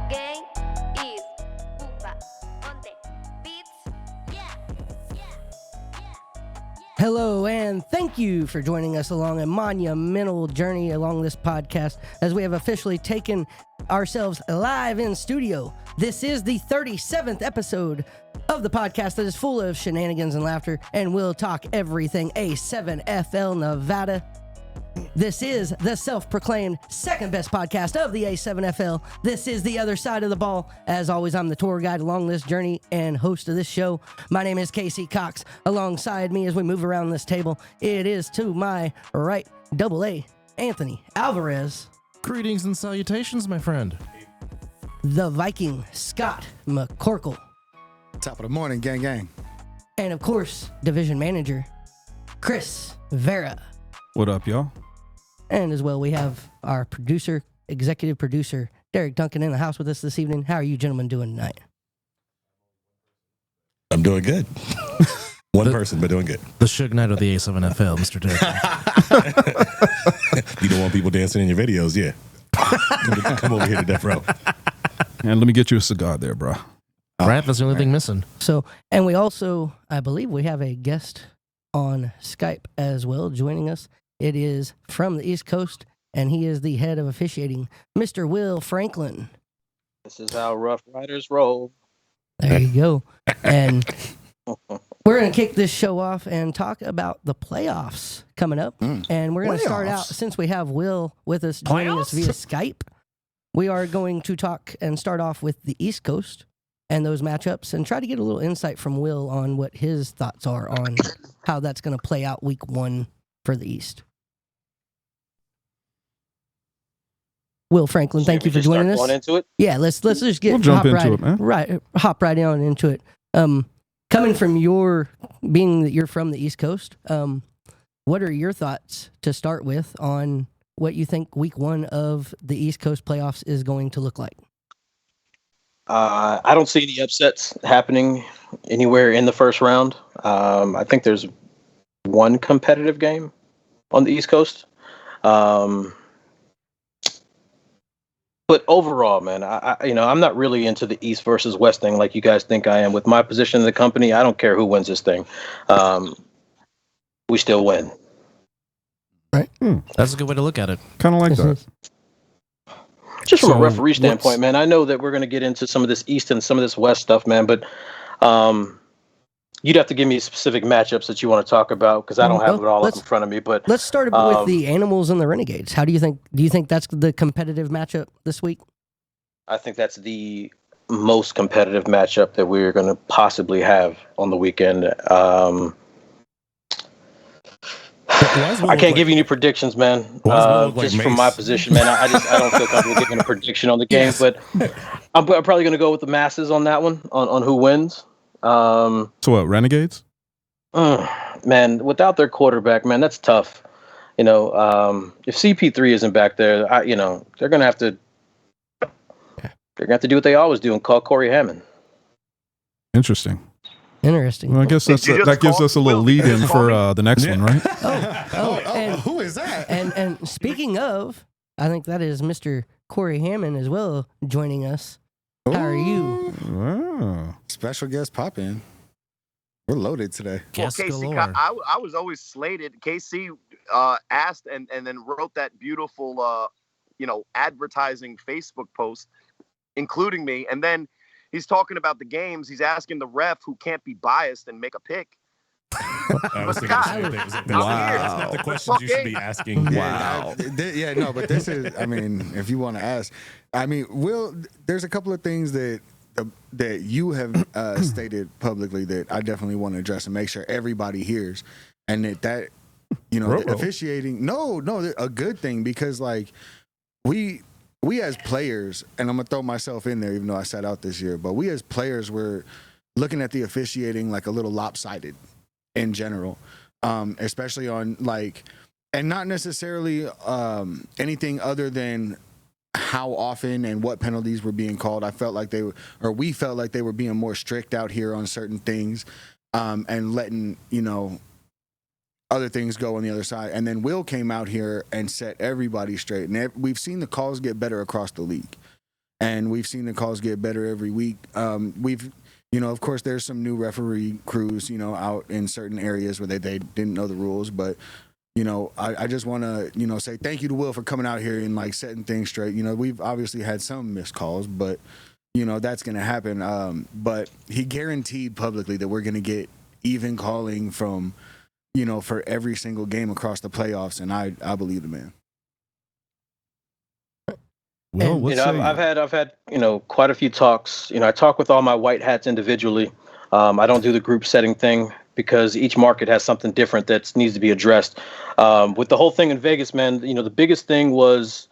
game is Pupa on the beats. Hello, and thank you for joining us along a monumental journey along this podcast as we have officially taken ourselves live in studio. This is the 37th episode of the podcast that is full of shenanigans and laughter, and we'll talk everything A7Fl Nevada. This is the self-proclaimed second best podcast of the A7Fl. This is the other side of the ball. As always, I'm the tour guide along this journey and host of this show. My name is KC Cox. Alongside me as we move around this table, it is to my right, double A, Anthony Alvarez. Greetings and salutations, my friend. The Viking, Scott McCorkle. Top of the morning, gang, gang. And of course, division manager, Chris Veira. What up, y'all? And as well, we have our producer, executive producer, Derek Duncan in the house with us this evening. How are you gentlemen doing tonight? I'm doing good. One person, but doing good. The Suge Knight of the A7Fl, Mr. Derek. You don't want people dancing in your videos, yeah. Come over here to Death Row. And let me get you a cigar there, bro. Right? That's the only thing missing. So, and we also, I believe we have a guest on Skype as well joining us. It is from the East Coast, and he is the head of officiating, Mr. Will Franklin. This is how Rough Riders roll. There you go. And we're going to kick this show off and talk about the playoffs coming up. And we're going to start out, since we have Will with us joining us via Skype, we are going to talk and start off with the East Coast and those matchups and try to get a little insight from Will on what his thoughts are on how that's going to play out week one for the East. Will Franklin, thank you for joining us. Going into it? Yeah, let's just get We'll jump into it, man. Hop right on into it. Coming from being that you're from the East Coast, what are your thoughts to start with on what you think week one of the East Coast playoffs is going to look like? I don't see any upsets happening anywhere in the first round. I think there's one competitive game on the East Coast. But overall, man, I'm not really into the East versus West thing like you guys think I am. With my position in the company, I don't care who wins this thing. We still win. Right. That's a good way to look at it. Kind of like that. Just from a referee standpoint, man, I know that we're going to get into some of this East and some of this West stuff, man, but you'd have to give me specific matchups that you want to talk about because I don't have it all up in front of me. But let's start with the Animals and the Renegades. How do you think that's the competitive matchup this week? I think that's the most competitive matchup that we're going to possibly have on the weekend. I can't give you any predictions, man. Just from my position, man, I don't feel comfortable giving a prediction on the game, but I'm probably going to go with the masses on that one, on who wins. So what, Renegades? Man, without their quarterback, man, that's tough. If CP3 isn't back there, they're going to have to do what they always do and call Cory Hammond. Interesting. Well, I guess that gives us a little lead in for the next one, right? And who is that? And speaking of, I think that is Mr. Cory Hammond as well joining us. How are you? Wow. Special guest pop in. We're loaded today. Guess KC, galore. I was always slated. KC asked and then wrote that beautiful, advertising Facebook post, including me. And then he's talking about the games. He's asking the ref who can't be biased and make a pick. I was thinking the same thing. Wow. That's not the questions you should be asking. Wow. But this is, if you want to ask, Will, there's a couple of things that you have stated publicly that I definitely want to address and make sure everybody hears. And that officiating, a good thing because, like, we as players, and I'm going to throw myself in there even though I sat out this year, but we as players were looking at the officiating like a little lopsided in general, especially on and not necessarily anything other than how often and what penalties were being called. We felt like they were being more strict out here on certain things, and letting, other things go on the other side. And then Will came out here and set everybody straight. And we've seen the calls get better across the league. and we've seen the calls get better every week. We've, of course, there's some new referee crews, out in certain areas where they didn't know the rules, but. I just want to, say thank you to Will for coming out here and like setting things straight. We've obviously had some missed calls, but that's going to happen. But he guaranteed publicly that we're going to get even calling from, for every single game across the playoffs, and I believe the man. Well, I've had quite a few talks. I talk with all my white hats individually. I don't do the group setting thing because each market has something different that needs to be addressed. With the whole thing in Vegas, man, the biggest thing was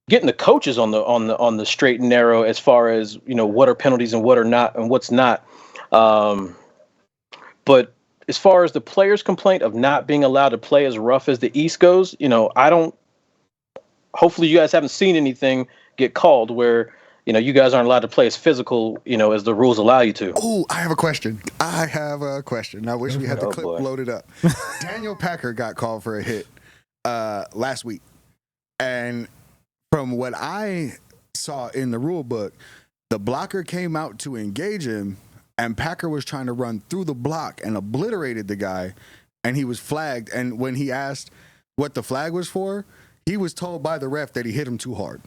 getting the coaches on the straight and narrow as far as what are penalties and what are not and what's not. But as far as the players' complaint of not being allowed to play as rough as the East goes, I don't. Hopefully, you guys haven't seen anything get called where you guys aren't allowed to play as physical, as the rules allow you to. Oh, I have a question. I wish we had the clip loaded up. Daniel Packer got called for a hit last week. And from what I saw in the rule book, the blocker came out to engage him, and Packer was trying to run through the block and obliterated the guy, and he was flagged. And when he asked what the flag was for, he was told by the ref that he hit him too hard.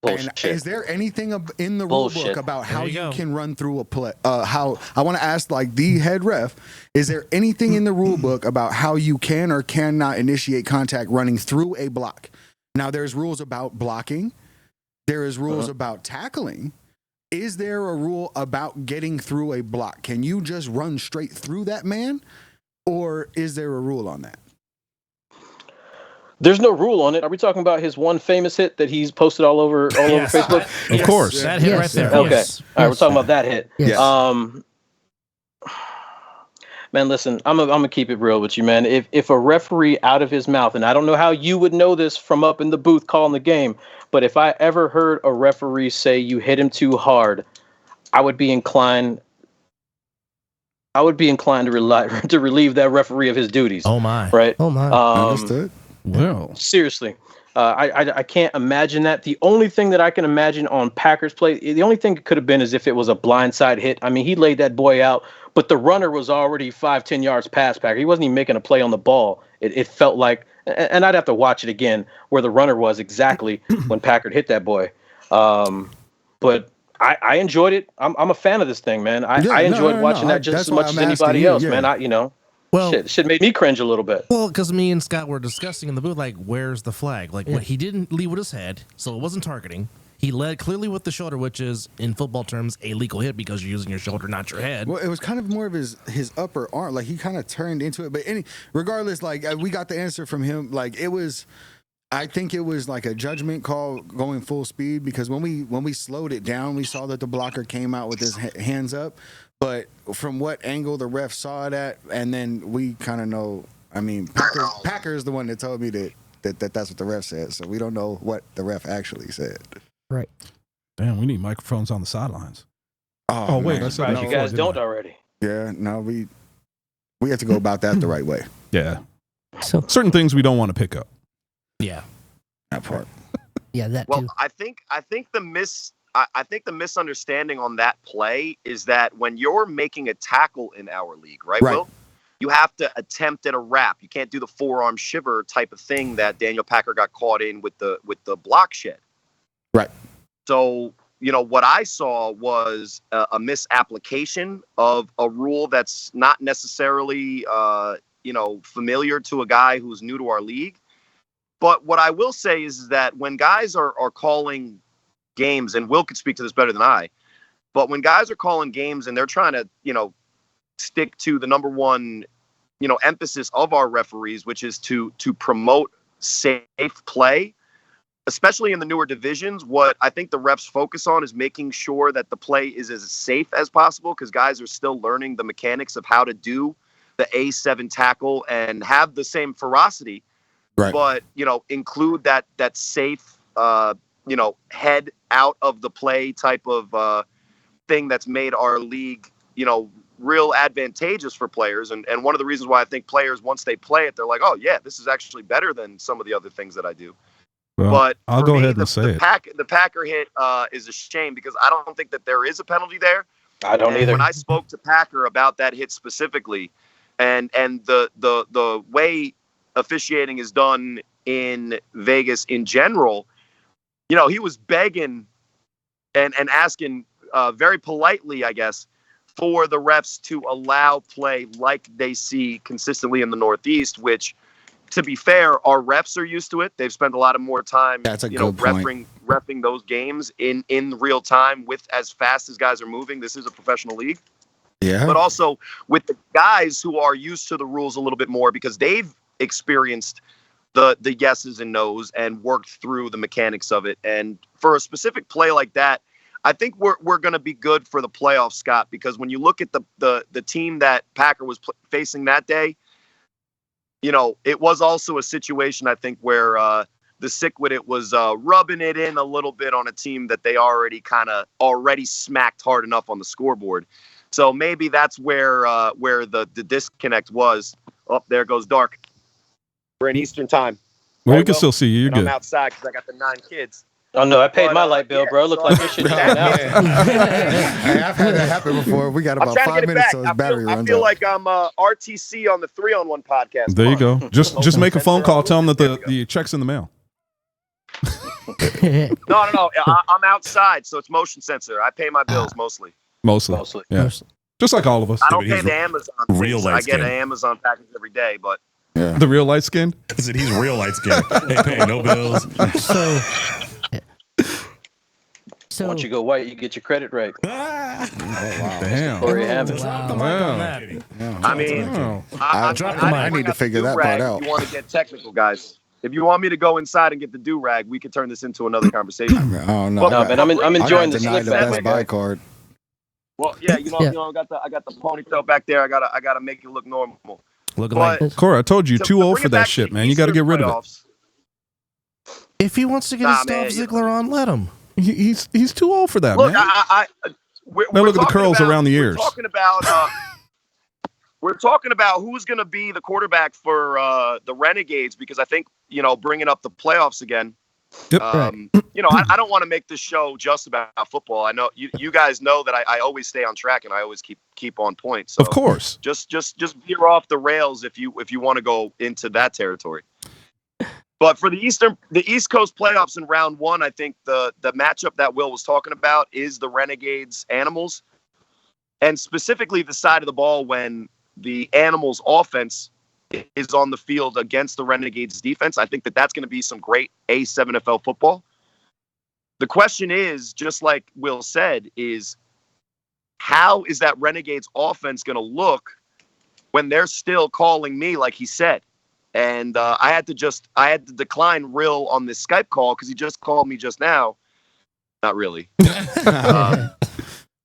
Bullshit. And is there anything in the rule book about how you can run through a play? How I want to ask, like the head ref, is there anything in the rule book about how you can or cannot initiate contact running through a block? Now, there's rules about blocking. There is rules about tackling. Is there a rule about getting through a block? Can you just run straight through that man, or is there a rule on that? There's no rule on it. Are we talking about his one famous hit that he's posted all over Facebook? Of course. That hit right there. Okay. Yes. All right, we're talking about that hit. Yes. Man, listen, I'm gonna keep it real with you, man. If a referee out of his mouth, and I don't know how you would know this from up in the booth calling the game, but if I ever heard a referee say you hit him too hard, I would be inclined to relieve that referee of his duties. Oh my. Right. Oh my. Understood. Well, Seriously. I can't imagine that. The only thing that I can imagine on Packers play, the only thing it could have been is if it was a blindside hit. I mean, he laid that boy out, but the runner was already 5-10 yards past Packer. He wasn't even making a play on the ball. It felt like, and I'd have to watch it again where the runner was exactly when Packard hit that boy. But I enjoyed it. I'm a fan of this thing, man. I enjoyed watching that just as much as anybody else, man. Well, shit made me cringe a little bit. Well, because me and Scott were discussing in the booth, like, where's the flag? Like, he didn't lead with his head, so it wasn't targeting. He led clearly with the shoulder, which is, in football terms, a legal hit because you're using your shoulder, not your head. Well, it was kind of more of his upper arm. Like, he kind of turned into it. But regardless, like, we got the answer from him. Like, I think it was like a judgment call going full speed, because when we slowed it down, we saw that the blocker came out with his hands up. But from what angle the ref saw it at, and then we kind of know. I mean, Packer is the one that told me that's what the ref said. So we don't know what the ref actually said. Right. damn, we need microphones on the sidelines. Oh wait, man. that's Right, you guys don't already. Yeah, no, we have to go about that the right way. Yeah. So Certain things we don't want to pick up. Yeah. That part. yeah, that Well, too. I think the misunderstanding on that play is that when you're making a tackle in our league, right, Will? You have to attempt at a wrap. You can't do the forearm shiver type of thing that Daniel Packer got caught in with the block shed. Right. So, what I saw was a misapplication of a rule that's not necessarily, familiar to a guy who's new to our league. But what I will say is that when guys are calling games, and Will could speak to this better than I, but when guys are calling games and they're trying to, stick to the number one, emphasis of our referees, which is to promote safe play, especially in the newer divisions, what I think the refs focus on is making sure that the play is as safe as possible, because guys are still learning the mechanics of how to do the A7 tackle and have the same ferocity, Right. but, include that safe, head out of the play type of thing that's made our league, real advantageous for players. And one of the reasons why I think players, once they play it, they're like, oh, yeah, this is actually better than some of the other things that I do. Well, but I'll for go me, ahead and say it. The Packer hit is a shame because I don't think that there is a penalty there. I don't And either. when I spoke to Packer about that hit specifically, and the way officiating is done in Vegas in general, he was begging and asking very politely, I guess, for the refs to allow play like they see consistently in the Northeast, which, to be fair, our refs are used to it. They've spent a lot of more time, That's a good point. repping those games in real time with as fast as guys are moving. This is a professional league. Yeah. But also with the guys who are used to the rules a little bit more because they've experienced the yeses and nos and worked through the mechanics of it. And for a specific play like that, I think we're going to be good for the playoffs, Scott, because when you look at the team that Packer was facing that day, it was also a situation, I think, where the Sikwidit was rubbing it in a little bit on a team that they already smacked hard enough on the scoreboard. So maybe that's where the disconnect was. Oh, there goes dark. We're in Eastern time. Well, we Right, can Will? still see you. You're And good. I'm outside because I got the 9 kids. Oh no, I paid But, my light bill, yeah, bro. Look so- like this shit's going out. Hey, I've had that happen before. We got I'm about trying to 5 get it minutes back. till his battery I runs feel out. like I'm RTC on the 3-on-1 podcast. There you Come on. go. Just make a phone call. Tell them that the check's in the mail. No. I'm outside, so it's motion sensor. I pay my bills mostly. Mostly. Yeah. Just like all of us. I don't Dude, pay he's the Amazon real things. light I get skin. an Amazon package every day, but The real light skin. I said he's real light skinned. Ain't paying no bills. So Once you go white, you get your credit right. Damn. Cory Hammond. Wow. I mean, Wow. I need to figure that part out. If you want to get technical, guys. If you want me to go inside and get the do-rag, we could turn this into another conversation. Oh no! Well, No, man, I'm enjoying the denied slip the back. Best Buy card. Well, yeah, I got the ponytail back there. I gotta make it look normal. Looking But like Corey, I told you, to too old bring for it that back shit, to man. You got to get Eastern rid of it. playoffs, if he wants to get Nah, his man, Dolph Ziggler on, let him. He's too old for that, Look, man. we're Now look at the talking curls about- around the ears. We're talking about who's going to be the quarterback for the Renegades because I think bringing up the playoffs again. Yep. I don't want to make this show just about football. I know you guys know that I always stay on track and I always keep on point. So Of course. just veer off the rails if you want to go into that territory. But for the East Coast playoffs in round 1, I think the matchup that Will was talking about is the Renegades Animals, and specifically the side of the ball when the Animals offense is on the field against the Renegades defense. I think that's going to be some great A7Fl football. The question is, just like Will said, is how is that Renegades offense going to look when they're still calling me like he said? And I had to decline Rill on this Skype call because he just called me just now. Not really.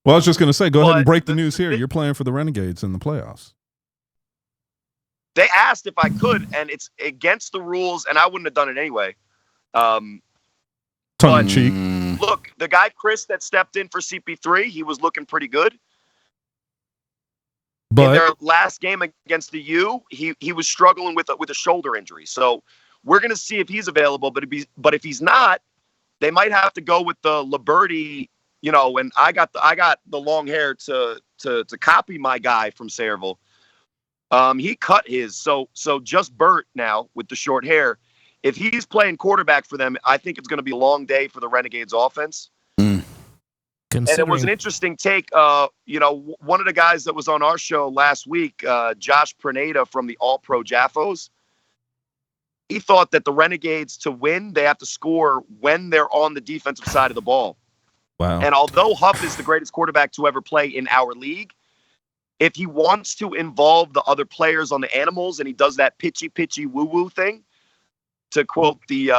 Well, I was just going to say, go ahead and but break the news here. You're playing for the Renegades in the playoffs. They asked if I could, and it's against the rules, and I wouldn't have done it anyway. Tongue in cheek. Look, the guy Chris that stepped in for CP3, he was looking pretty good. In their But last game against the U, he was struggling with a shoulder injury. So we're going to see if he's available. But if he's not, they might have to go with the Liberty. And I got the long hair to copy my guy from Sayreville. He cut his. So just Bert now with the short hair. If he's playing quarterback for them, I think it's going to be a long day for the Renegades offense. And it was an interesting take. One of the guys that was on our show last week, Josh Praneda from the All-Pro Jaffos, he thought that the Renegades, to win, they have to score when they're on the defensive side of the ball. wow. And although Huff is the greatest quarterback to ever play in our league, if he wants to involve the other players on the Animals and he does that pitchy woo-woo thing, to quote the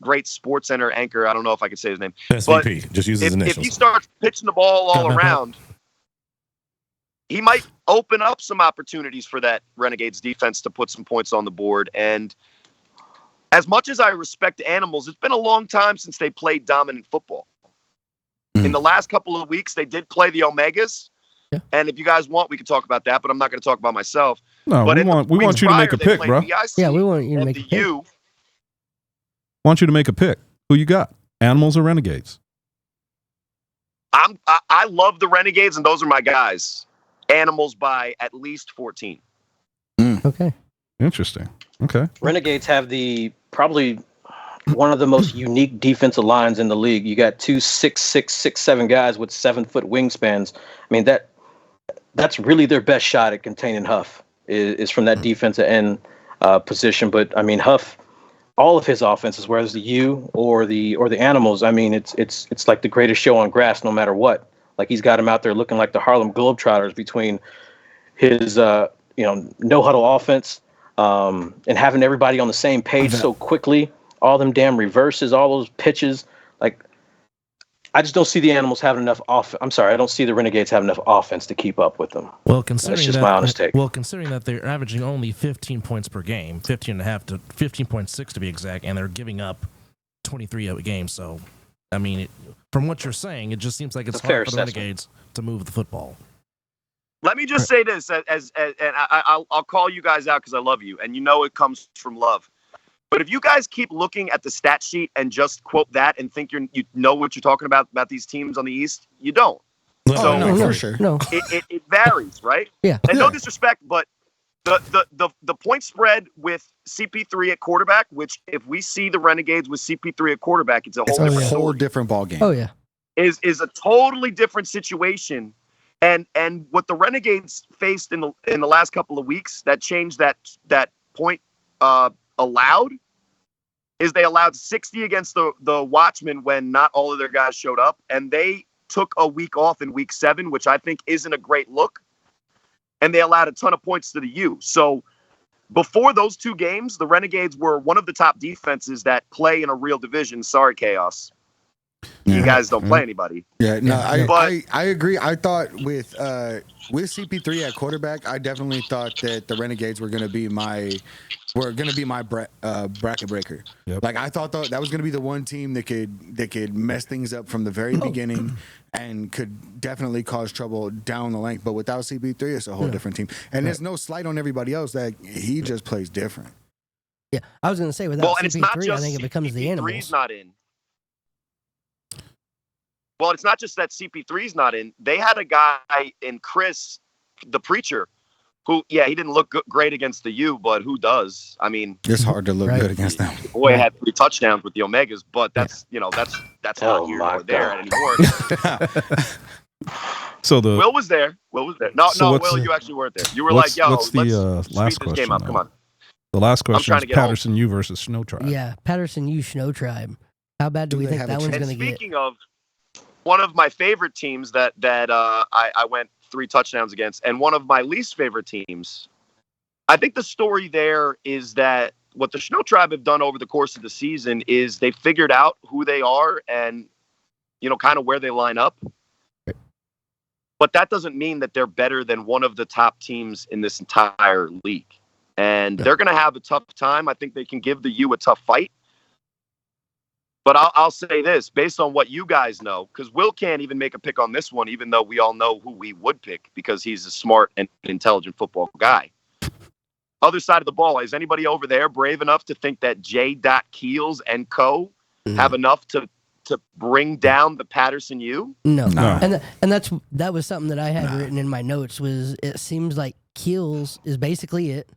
great Sports Center anchor, I don't know if I could say his name. SVP. Just use his If initials. he starts pitching the ball all around, he might open up some opportunities for that Renegades defense to put some points on the board. And as much as I respect the Animals, it's been a long time since they played dominant football. In the last couple of weeks, they did play the Omegas. Yeah. And if you guys want, we can talk about that, but I'm not going to talk about myself. No, But we in the want weeks you to make a prior, they pick, played bro. VIC Yeah, we want you to and make a the pick. U. want you to make a pick. Who you got? Animals or Renegades? I love the Renegades, and those are my guys. Animals by at least 14. Okay. Interesting. Okay. Renegades have probably one of the most unique defensive lines in the league. You got 2 6'6", 6'7" guys with 7-foot wingspans. I mean, that's really their best shot at containing Huff is from that defensive end position. But I mean, Huff, all of his offenses, whether it's the U or the Animals, I mean, it's like the greatest show on grass, no matter what. Like, he's got him out there looking like the Harlem Globetrotters between his no huddle offense and having everybody on the same page so quickly. All them damn reverses, all those pitches. Like, I just don't see the Animals having enough I don't see the Renegades having enough offense to keep up with them. Well, considering That's just that, my honest take. Well, considering that they're averaging only 15 points per game, 15.5 to 15.6 to be exact, and they're giving up 23 a game. So, I mean, from what you're saying, it just seems like it's hard for the Renegades to move the football. Let me just say this, and I'll call you guys out because I love you, and you know it comes from love. But if you guys keep looking at the stat sheet and just quote that and think you know what you're talking about these teams on the East, you don't. No, for sure. No. It varies, right? Yeah. And no disrespect, but the point spread with CP3 at quarterback, which if we see the Renegades with CP3 at quarterback, it's a whole different ball game. Oh yeah. Is a totally different situation. And what the Renegades faced in the last couple of weeks that changed that point allowed is they allowed 60 against the Watchmen when not all of their guys showed up, and they took a week off in week 7, which I think isn't a great look, and they allowed a ton of points to the U. So before those two games, the Renegades were one of the top defenses that play in a real division. Sorry, Chaos. You guys don't play anybody. Yeah, no, I agree. I thought with CP3 at quarterback, I definitely thought that the Renegades were going to be my bracket breaker. Yep. Like, I thought that was going to be the one team that could mess things up from the very beginning and could definitely cause trouble down the lane. But without CP3, it's a whole different team. And there's no slight on everybody else, that he just plays different. Yeah, I was going to say without and it's CP3, not just I think it becomes the Animals. CP3's not in. Well, it's not just that CP3's not in. They had a guy in Chris, the preacher, who, he didn't look great against the U, but who does? I mean, it's hard to look good against them. Boy had 3 touchdowns with the Omegas, but that's not here or there anymore. So Will was there. No, Will, you actually weren't there. You were like, "Yo, what's the let's last speed this question? game up. Come on." The last question is to get Patterson U versus Snow Tribe. Yeah, Patterson U Snow Tribe. How bad do we think that one's going to get? Speaking of one of my favorite teams that I went 3 touchdowns against, and one of my least favorite teams, I think the story there is that what the Snow Tribe have done over the course of the season is they figured out who they are and, kind of where they line up. But that doesn't mean that they're better than one of the top teams in this entire league. And they're going to have a tough time. I think they can give the U a tough fight. But I'll say this, based on what you guys know, because Will can't even make a pick on this one, even though we all know who we would pick because he's a smart and intelligent football guy. Other side of the ball, is anybody over there brave enough to think that J. Keels and co. have enough to bring down the Patterson U? No. And that was something that I had written in my notes. Was it seems like Keels is basically it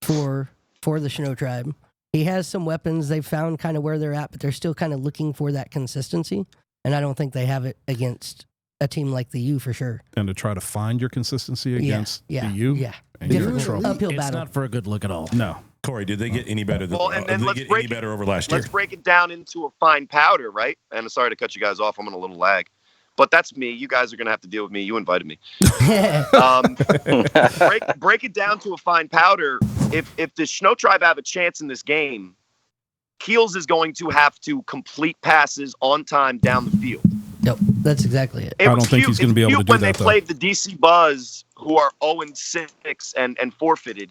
for the Snow Tribe. He has some weapons. They've found kind of where they're at, but they're still kind of looking for that consistency. And I don't think they have it against a team like the U for sure. And to try to find your consistency against the U? Yeah. And you're in Different trouble. uphill It's battle. not for a good look at all. No. Corey, did they get any better than any better over last year? Let's break it down into a fine powder, right? And sorry to cut you guys off. I'm on a little lag. But that's me. You guys are going to have to deal with me. You invited me. Break it down to a fine powder. If the Snow Tribe have a chance in this game, Keels is going to have to complete passes on time down the field. Nope, that's exactly it. I don't think he's going to be able to do when that, they played the DC Buzz, who are 0-6 and forfeited.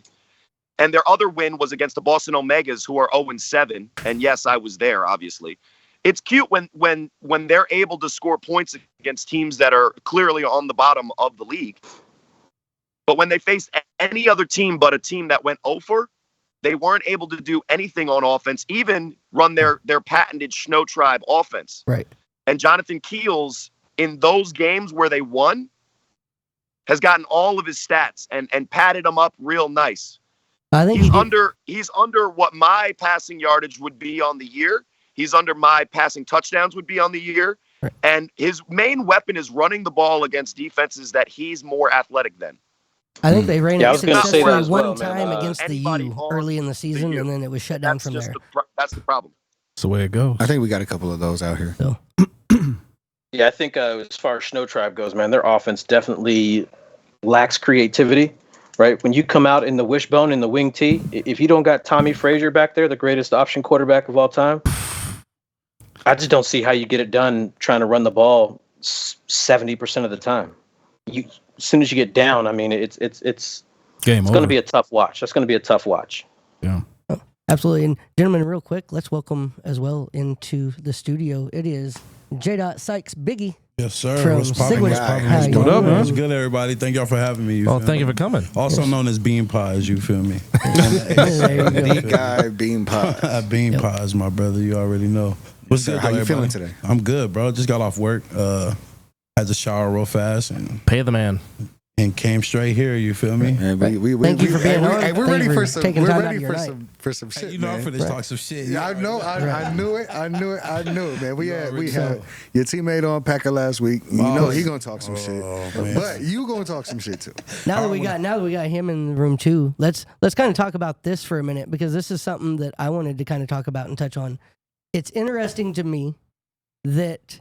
And their other win was against the Boston Omegas, who are 0-7. And yes, I was there, obviously. It's cute when they're able to score points against teams that are clearly on the bottom of the league. But when they face any other team but a team that went 0-4, they weren't able to do anything on offense, even run their patented Snow Tribe offense. Right. And Jonathan Keels, in those games where they won, has gotten all of his stats and padded them up real nice. I think he's under what my passing yardage would be on the year. He's under my passing touchdowns would be on the year. Right. And his main weapon is running the ball against defenses that he's more athletic than. I think they ran Yeah, I it was gonna say that successfully as one well, man. time against the U early in the season, and then it was shut down from there. That's the problem. That's the way it goes. I think we got a couple of those out here. So. Yeah, I think as far as Snow Tribe goes, man, their offense definitely lacks creativity, right? When you come out in the wishbone, in the wing tee, if you don't got Tommy Frazier back there, the greatest option quarterback of all time, I just don't see how you get it done trying to run the ball 70% of the time. As soon as you get down, I mean, it's Game over. going to be a tough watch. That's going to be a tough watch. Yeah. Absolutely. And gentlemen, real quick, let's welcome as well into the studio. It is J. Sykes Biggie. Yes, sir. From What's poppin'? Sikwidit. How you What up, doing? man? What's good, everybody? Thank y'all for having me. Well, thank you for coming. Also known as Bean Pies, you feel me? There you go. The guy being pie. Bean Pies, my brother. You already know. What's Sir, good, how you everybody? feeling today? I'm good, bro. Just got off work. Had to shower real fast and Pay the man. came straight here. You feel me? Man, we Thank you for being on. Hey, we're Thank ready you for for some. taking We're time out ready of your for some shit, You know, I'm man. for this talk some shit. Yeah, I know. I knew it. I knew it, man. We had know. your teammate on Packer last week. You know he gonna talk some shit, man. but you gonna talk some shit too. Now that we got him in the room too, let's kind of talk about this for a minute, because this is something that I wanted to kind of talk about and touch on. It's interesting to me that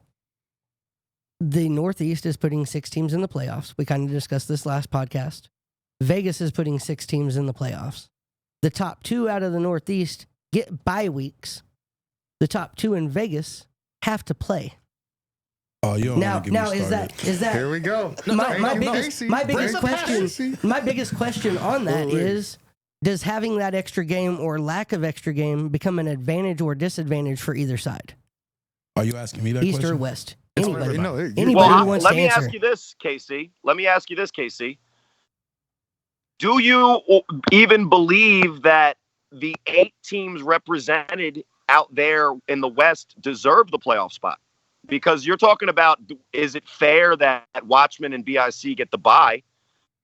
the Northeast is putting 6 teams in the playoffs. We kind of discussed this last podcast. Vegas is putting 6 teams in the playoffs. The top 2 out of the Northeast get bye weeks. The top 2 in Vegas have to play. Oh, you don't Now wanna get me is that Here we go. my biggest question on that is, does having that extra game or lack of extra game become an advantage or disadvantage for either side, Are you asking me that East question? or West? Anybody, No, anybody Well, who wants let to me answer. ask you this, KC. Do you even believe that the 8 teams represented out there in the West deserve the playoff spot? Because you're talking about, is it fair that Watchmen and BIC get the bye?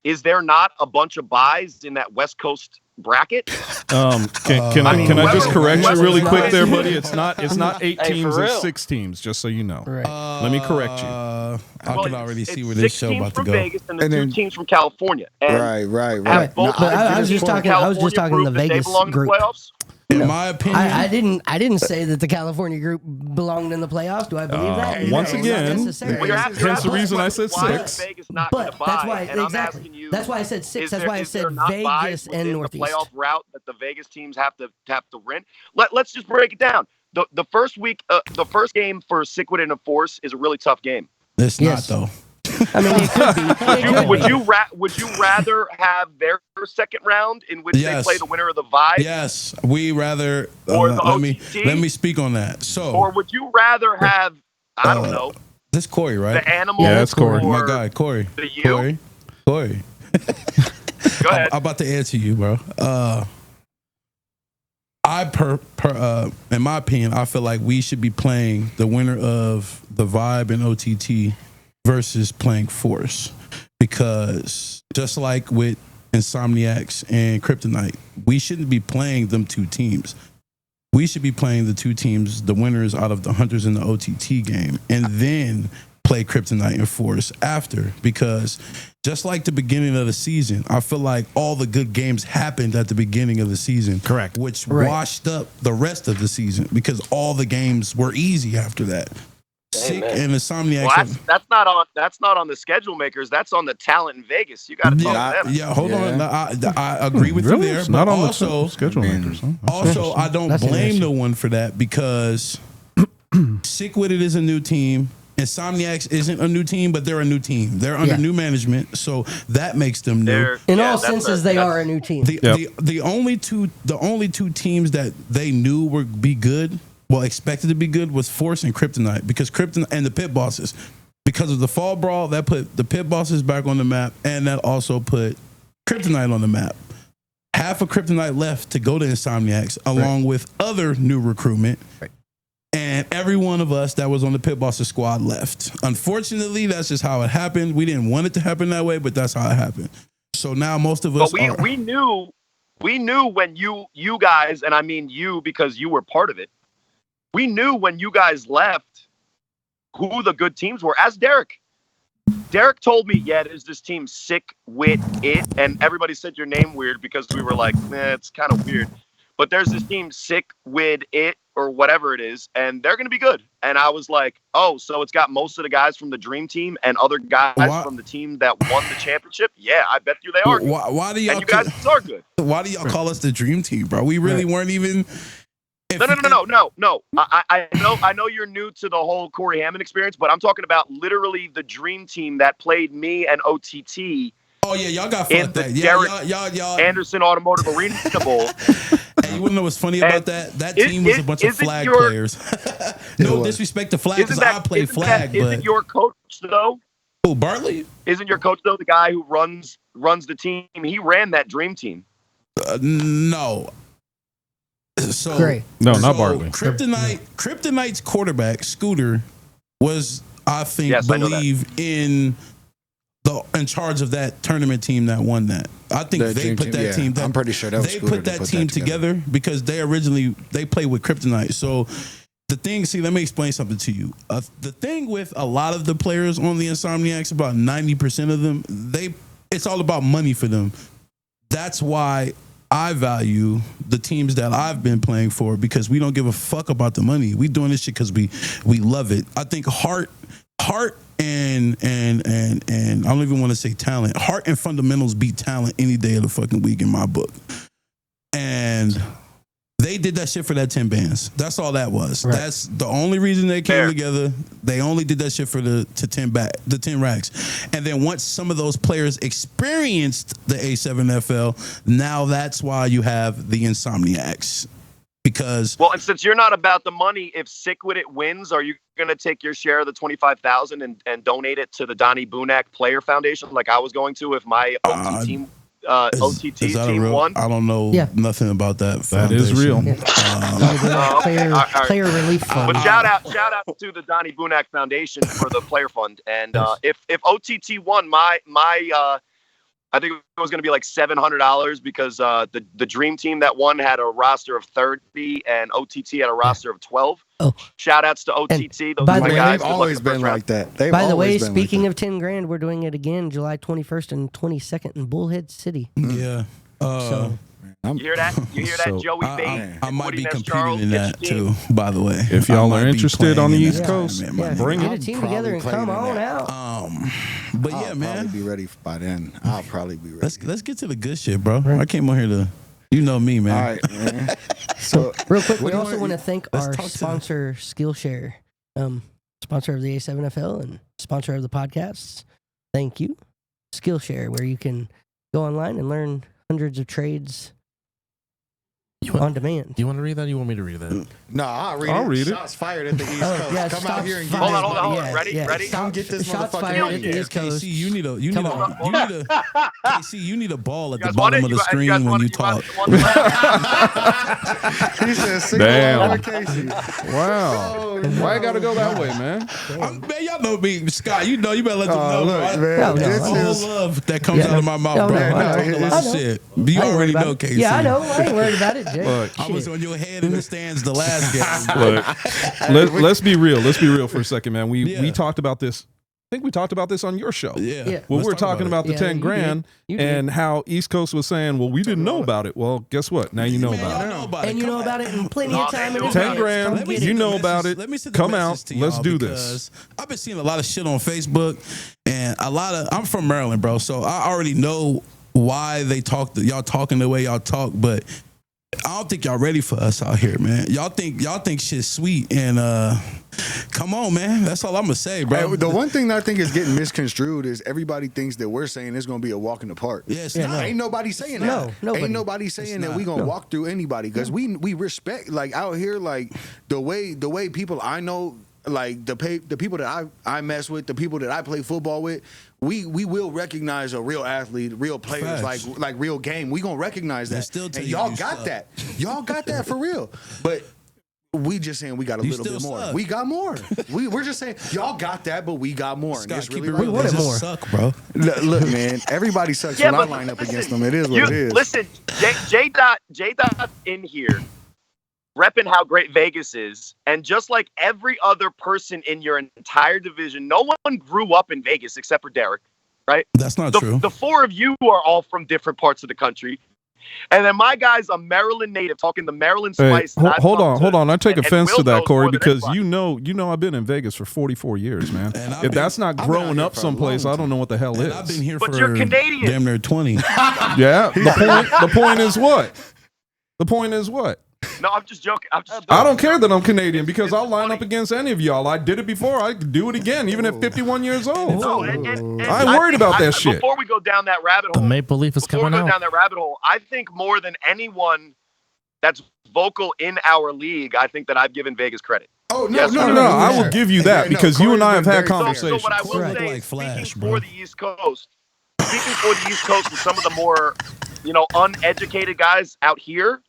Is there not a bunch of buys in that West Coast bracket? Can I just correct you really quick there, buddy? It's not 8 Hey, for teams, real. it's 6 teams, just so you know. Right. Let me correct you. I Well, can already it's see where this 6 show teams about to from go. Vegas and And the 2 then- teams from California. And Right. have both But I of was the just teams from talking- I was just talking California the prove that they Vegas belong in the group. playoffs? In my opinion, I didn't say that the California group belonged in the playoffs. Do I believe that? once No, again, not necessarily. Well, you're asking- hence the reason I said why 6. is Vegas not going to But that's buy? why And I'm exactly. asking you, That's why I said 6. is That's there- why I is there said not buys Vegas and within Northeast. the playoff route that the Vegas teams have to win. Let's just break it down. The first week, the first game for Sikwidit and Force is a really tough game. it's Yes. not though. I mean, it could be. It could Would be. you rather have their second round in which Yes. they play the winner of the Vibe, Yes, we rather. Or the let me OTT? speak on that. So, or would you rather have I don't know this Corey, right? the Animals? Yeah, that's Corey. or My guy, Corey. The U? Corey. Go ahead. I'm about to answer you, bro. In my opinion, I feel like we should be playing the winner of the Vibe and OTT versus playing Force, because just like with Insomniacs and Kryptonite, we shouldn't be playing them 2 teams. We should be playing the 2 teams, the winners out of the Hunters in the OTT game, and then play Kryptonite and Force after, because just like the beginning of the season, I feel like all the good games happened at the beginning of the season. Correct. Which Right. washed up the rest of the season because all the games were easy after that. Sick and Insomniacs. Well, that's not on the schedule makers. That's on the talent in Vegas. You got to talk to them. Yeah, hold on. I agree with Really? you there. It's but not on also, the schedule makers. Huh? Also, I don't That's blame interesting. no one for that, because Sikwidit is a new team. Insomniacs isn't a new team, but they're a new team. They're under Yeah. new management, so that makes them new. In all senses, they are a new team. The only two teams that they knew would be good, well, expected to be good, was Force and Kryptonite, because Kryptonite and the Pit Bosses, because of the fall brawl, that put the Pit Bosses back on the map, and that also put Kryptonite on the map. half of Kryptonite left to go to Insomniacs, along with other new recruitment. Right. And every one of us that was on the Pit Bosses squad left. Unfortunately, that's just how it happened. We didn't want it to happen that way, but that's how it happened. So now most of us we knew when you guys, and I mean you because you were part of it, we knew when you guys left who the good teams were. As Derek told me, yeah, there's this team Sikwidit, and everybody said your name weird because we were like, it's kind of weird. But there's this team Sikwidit or whatever it is, and they're going to be good. And I was like, oh, so it's got most of the guys from the Dream Team and other guys from the team that won the championship? Yeah, I bet you they are good. Why do y'all and you guys are good. Why do y'all call us the Dream Team, bro? We really weren't even... No. I know you're new to the whole Cory Hammond experience, but I'm talking about literally the Dream Team that played me and OTT. Oh yeah, y'all got in fucked the that. Derek Y'all Anderson Automotive Arena Bowl. Hey, you wanna know what's funny about that? That team was a bunch of flag players. No disrespect to flag, because I played flag, but isn't your coach though? Oh, Bartley? Isn't your coach though the guy who runs the team? He ran that Dream Team. No. So Great. No, not Bartley. Kryptonite's quarterback, Scooter, was, I think, in charge of that tournament team that won that. I think they put that team. I'm pretty sure that was Scooter put that team together because they played with Kryptonite. So the thing, let me explain something to you. The thing with a lot of the players on the Insomniacs, about 90% of them, it's all about money for them. That's why I value the teams that I've been playing for, because we don't give a fuck about the money. We doing this shit because we love it. I think heart and I don't even want to say talent. Heart and fundamentals beat talent any day of the fucking week in my book. And they did that shit for that 10 bands. That's all that was. Right. That's the only reason they came together. They only did that shit for the 10 racks. And then once some of those players experienced the A7Fl, now that's why you have the Insomniacs. Because and since you're not about the money, if Sikwidit wins, are you going to take your share of the $25,000 and donate it to the Donnie Bunak Player Foundation, like I was going to if my OTT team won? I don't know nothing about that. That is real. Player relief fund. But shout out to the Donnie Bunak Foundation for the player fund. And if OTT won, my I think it was going to be like $700 because the Dream Team that won had a roster of 30 and OTT had a roster of 12. Oh, shout outs to OTT. Those guys have always been like that. By the way, speaking of 10 grand, we're doing it again July 21st and 22nd in Bullhead City. Yeah. You hear that? You hear that, Joey Bates? I might be competing in that too, by the way. If y'all are interested on the East Coast, bring get it. a team together and come on out. But I'll probably be ready by then. I'll probably be ready. Let's get to the good shit, bro. Right. I came on here to, me, man. All right, man. So real quick, we also want to thank our sponsor, Skillshare, sponsor of the A7Fl and sponsor of the podcasts. Thank you, Skillshare, where you can go online and learn hundreds of trades on demand. You want to read that? Or you want me to read that? No, I'll read it. Shots fired at the East Coast. Yeah, come out here and get Hold on. Ready? Come get this shots motherfucker fired out at the here. East Coast. KC, you need a ball at the bottom of the screen when you talk. He said, damn. Casey. Wow. Why I gotta go that way, man? Man, y'all know me, Scott. You better let them know. Look, man, this is love that comes out of my mouth, bro. I know. Shit. You already know, Casey. Yeah, I know. I ain't worried about it, Jay. Look, I was on your head in the stands the last game. Look, let's be real. Let's be real for a second, man. We talked about this. I think we talked about this on your show. Yeah. Well, we were talking about the 10 grand and how East Coast was saying, well, we didn't know about it. Well, guess what? Now you know about it. And you know about it in plenty of time. 10 grand, you know about it. Come out. Let's do this. I've been seeing a lot of shit on Facebook, and I'm from Maryland, bro, so I already know why y'all talking the way y'all talk, but I don't think y'all ready for us out here, man. Y'all think shit's sweet, and come on, man. That's all I'm gonna say, bro. Hey, the one thing that I think is getting misconstrued is everybody thinks that we're saying it's gonna be a walk in the park. Yes, ain't nobody saying that. No, nobody. Ain't nobody saying that we gonna walk through anybody, because we respect, like, out here, like the way people I know like the people that I mess with, the people that I play football with, we will recognize a real athlete, real players, like real game. We gonna recognize that. And y'all got that. Y'all got that for real. But we just saying we got a little bit more. We got more. We're just saying y'all got that, but we got more. Scott, it's really we wanted more. Suck, bro. Look, man, everybody sucks when I line up against them. It is what it is. Listen, J Dot in here, repping how great Vegas is, and just like every other person in your entire division, no one grew up in Vegas except for Derek, right? That's not true. The four of you are all from different parts of the country. And then my guy's a Maryland native talking the Maryland spice. Hey, hold on. I take offense to that, Corey, because you know I've been in Vegas for 44 years, man. If that's not growing up someplace, I don't know what the hell is. I've been here but for you're Canadian. Damn near 20. Yeah. The point is what? The point is what? No, I'm just joking. I don't care that I'm Canadian because I'll line up against any of y'all. I did it before. I can do it again, even at 51 years old. No, I ain't worried about that shit. Before we go down that rabbit hole, The Maple Leaf is coming out. Down that rabbit hole, I think more than anyone that's vocal in our league, I think that I've given Vegas credit. Oh no, Yes, no, I will give you that because you and I have had conversations. So what I will say, like Flash, speaking bro. for the East Coast, with some of the more, uneducated guys out here,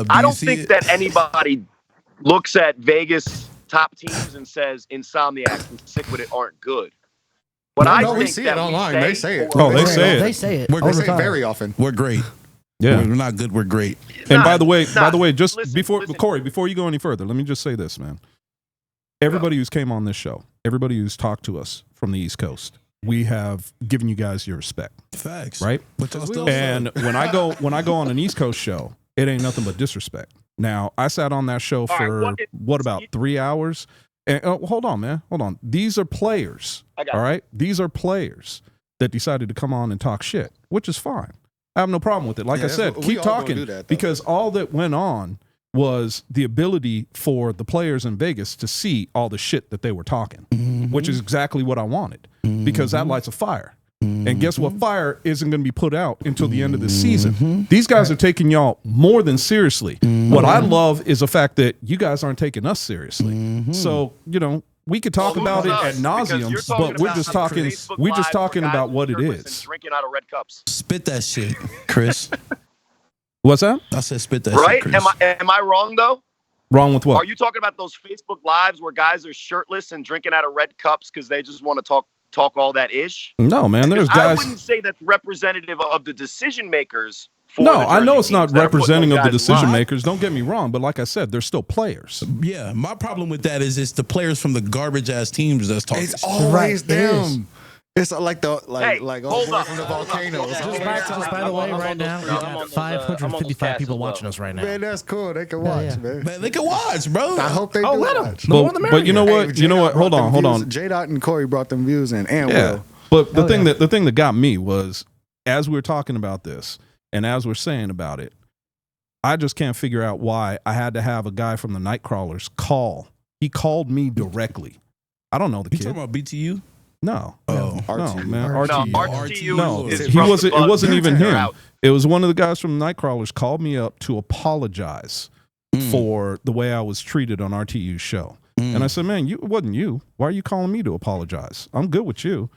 I don't think that anybody looks at Vegas top teams and says Insomniacs and Sikwidit aren't good. We see it online. They say it. Oh, they say it. They say it. They say it very often. We're great. Yeah. We're not good. We're great. And by the way, just listen. Corey, before you go any further, let me just say this, man. Everybody who's came on this show, everybody who's talked to us from the East Coast, we have given you guys your respect. Facts. Right? But y'all still And when I go on an East Coast show, it ain't nothing but disrespect. Now, I sat on that show for about 3 hours. And hold on, man. Hold on. These are players. All right? These are players that decided to come on and talk shit, which is fine. I have no problem with it. Like I said, keep talking because all that went on was the ability for the players in Vegas to see all the shit that they were talking, which is exactly what I wanted because that lights a fire. And guess what? Fire isn't going to be put out until the end of the season. These guys are taking y'all more than seriously. What I love is the fact that you guys aren't taking us seriously. So, we could talk about it ad nauseum, but we're just talking about what it is. Drinking out of red cups. Spit that shit, Chris. What's that? I said spit that right? shit, Chris. Am I wrong though? Wrong with what? Are you talking about those Facebook lives where guys are shirtless and drinking out of red cups because they just want to talk all that ish? No, man. There's guys. I wouldn't say that's representative of the decision makers. No, I know it's not representing of the decision makers. Don't get me wrong, but like I said, they're still players. Yeah, my problem with that is it's the players from the garbage ass teams that's talking. It's always them. It's like hold up. from the volcano. Just by the way, right now, we got 555 people watching us right now. Man, that's cool. They can watch, man. Man, they can watch, bro. I hope they do watch. But you know what? You know what? Hold on. J Dot and Corey brought them views in, and Will. But the thing that got me was as we were talking about this, and as we're saying about it, I just can't figure out why I had to have a guy from the Nightcrawlers call. He called me directly. I don't know the kid. You talking about BTU? No. Oh, no, man. RTU. No, it wasn't even him. It was one of the guys from Nightcrawlers called me up to apologize for the way I was treated on RTU's show. And I said, man, it wasn't you. Why are you calling me to apologize? I'm good with you.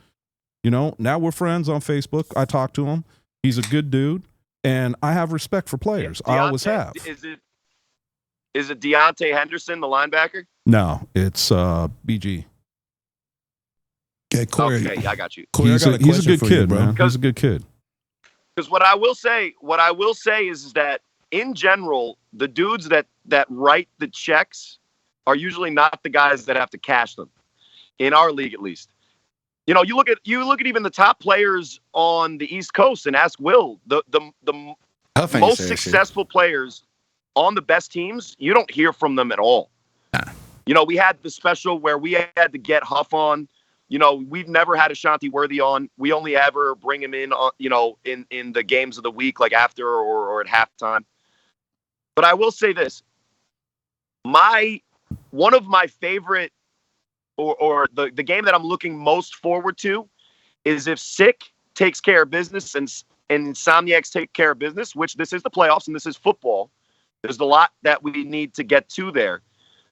Now we're friends on Facebook. I talk to him. He's a good dude. And I have respect for players. I always have. Is it Deontay Henderson, the linebacker? No, it's BG. Okay, Corey. Okay, I got you. Corey, he's a good kid, man. He's a good kid. Because what I will say is that in general, the dudes that write the checks are usually not the guys that have to cash them. In our league, at least. You look at even the top players on the East Coast and ask Will, the most successful players on the best teams, you don't hear from them at all. We had the special where we had to get Huff on. We've never had Ashanti Worthy on. We only ever bring him in, in the games of the week, like after or at halftime. But I will say this: one of my favorite, or the game that I'm looking most forward to, is if Sick takes care of business and Insomniacs take care of business. Which this is the playoffs and this is football. There's a lot that we need to get to there.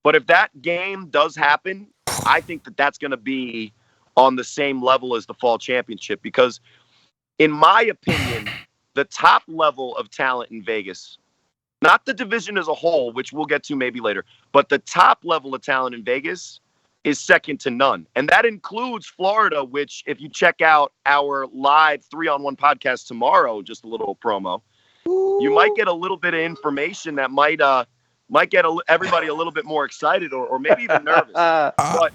But if that game does happen, I think that that's going to be on the same level as the fall championship, because in my opinion, the top level of talent in Vegas, not the division as a whole, which we'll get to maybe later, but the top level of talent in Vegas is second to none. And that includes Florida, which if you check out our live 3-on-1 podcast tomorrow, just a little promo, you might get a little bit of information that might get everybody a little bit more excited or maybe even nervous. But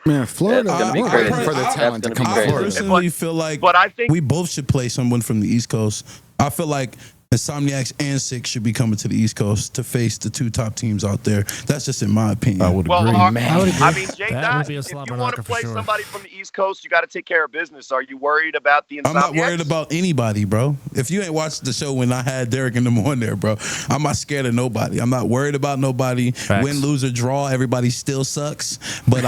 man, Florida, That's gonna be crazy. for the That's talent to gonna be come crazy. out. I personally feel like I think we both should play someone from the East Coast. I feel like Insomniacs and Six should be coming to the East Coast to face the two top teams out there. That's just in my opinion. I would agree. I mean, Jay That Dot, would be a if you slobber want to knocker for play sure. somebody from the East Coast, you got to take care of business. Are you worried about the Insomniacs? I'm not worried about anybody, bro. If you ain't watched the show when I had Derek in the morning there, bro, I'm not scared of nobody. I'm not worried about nobody. Facts. Win, lose, or draw, everybody still sucks. But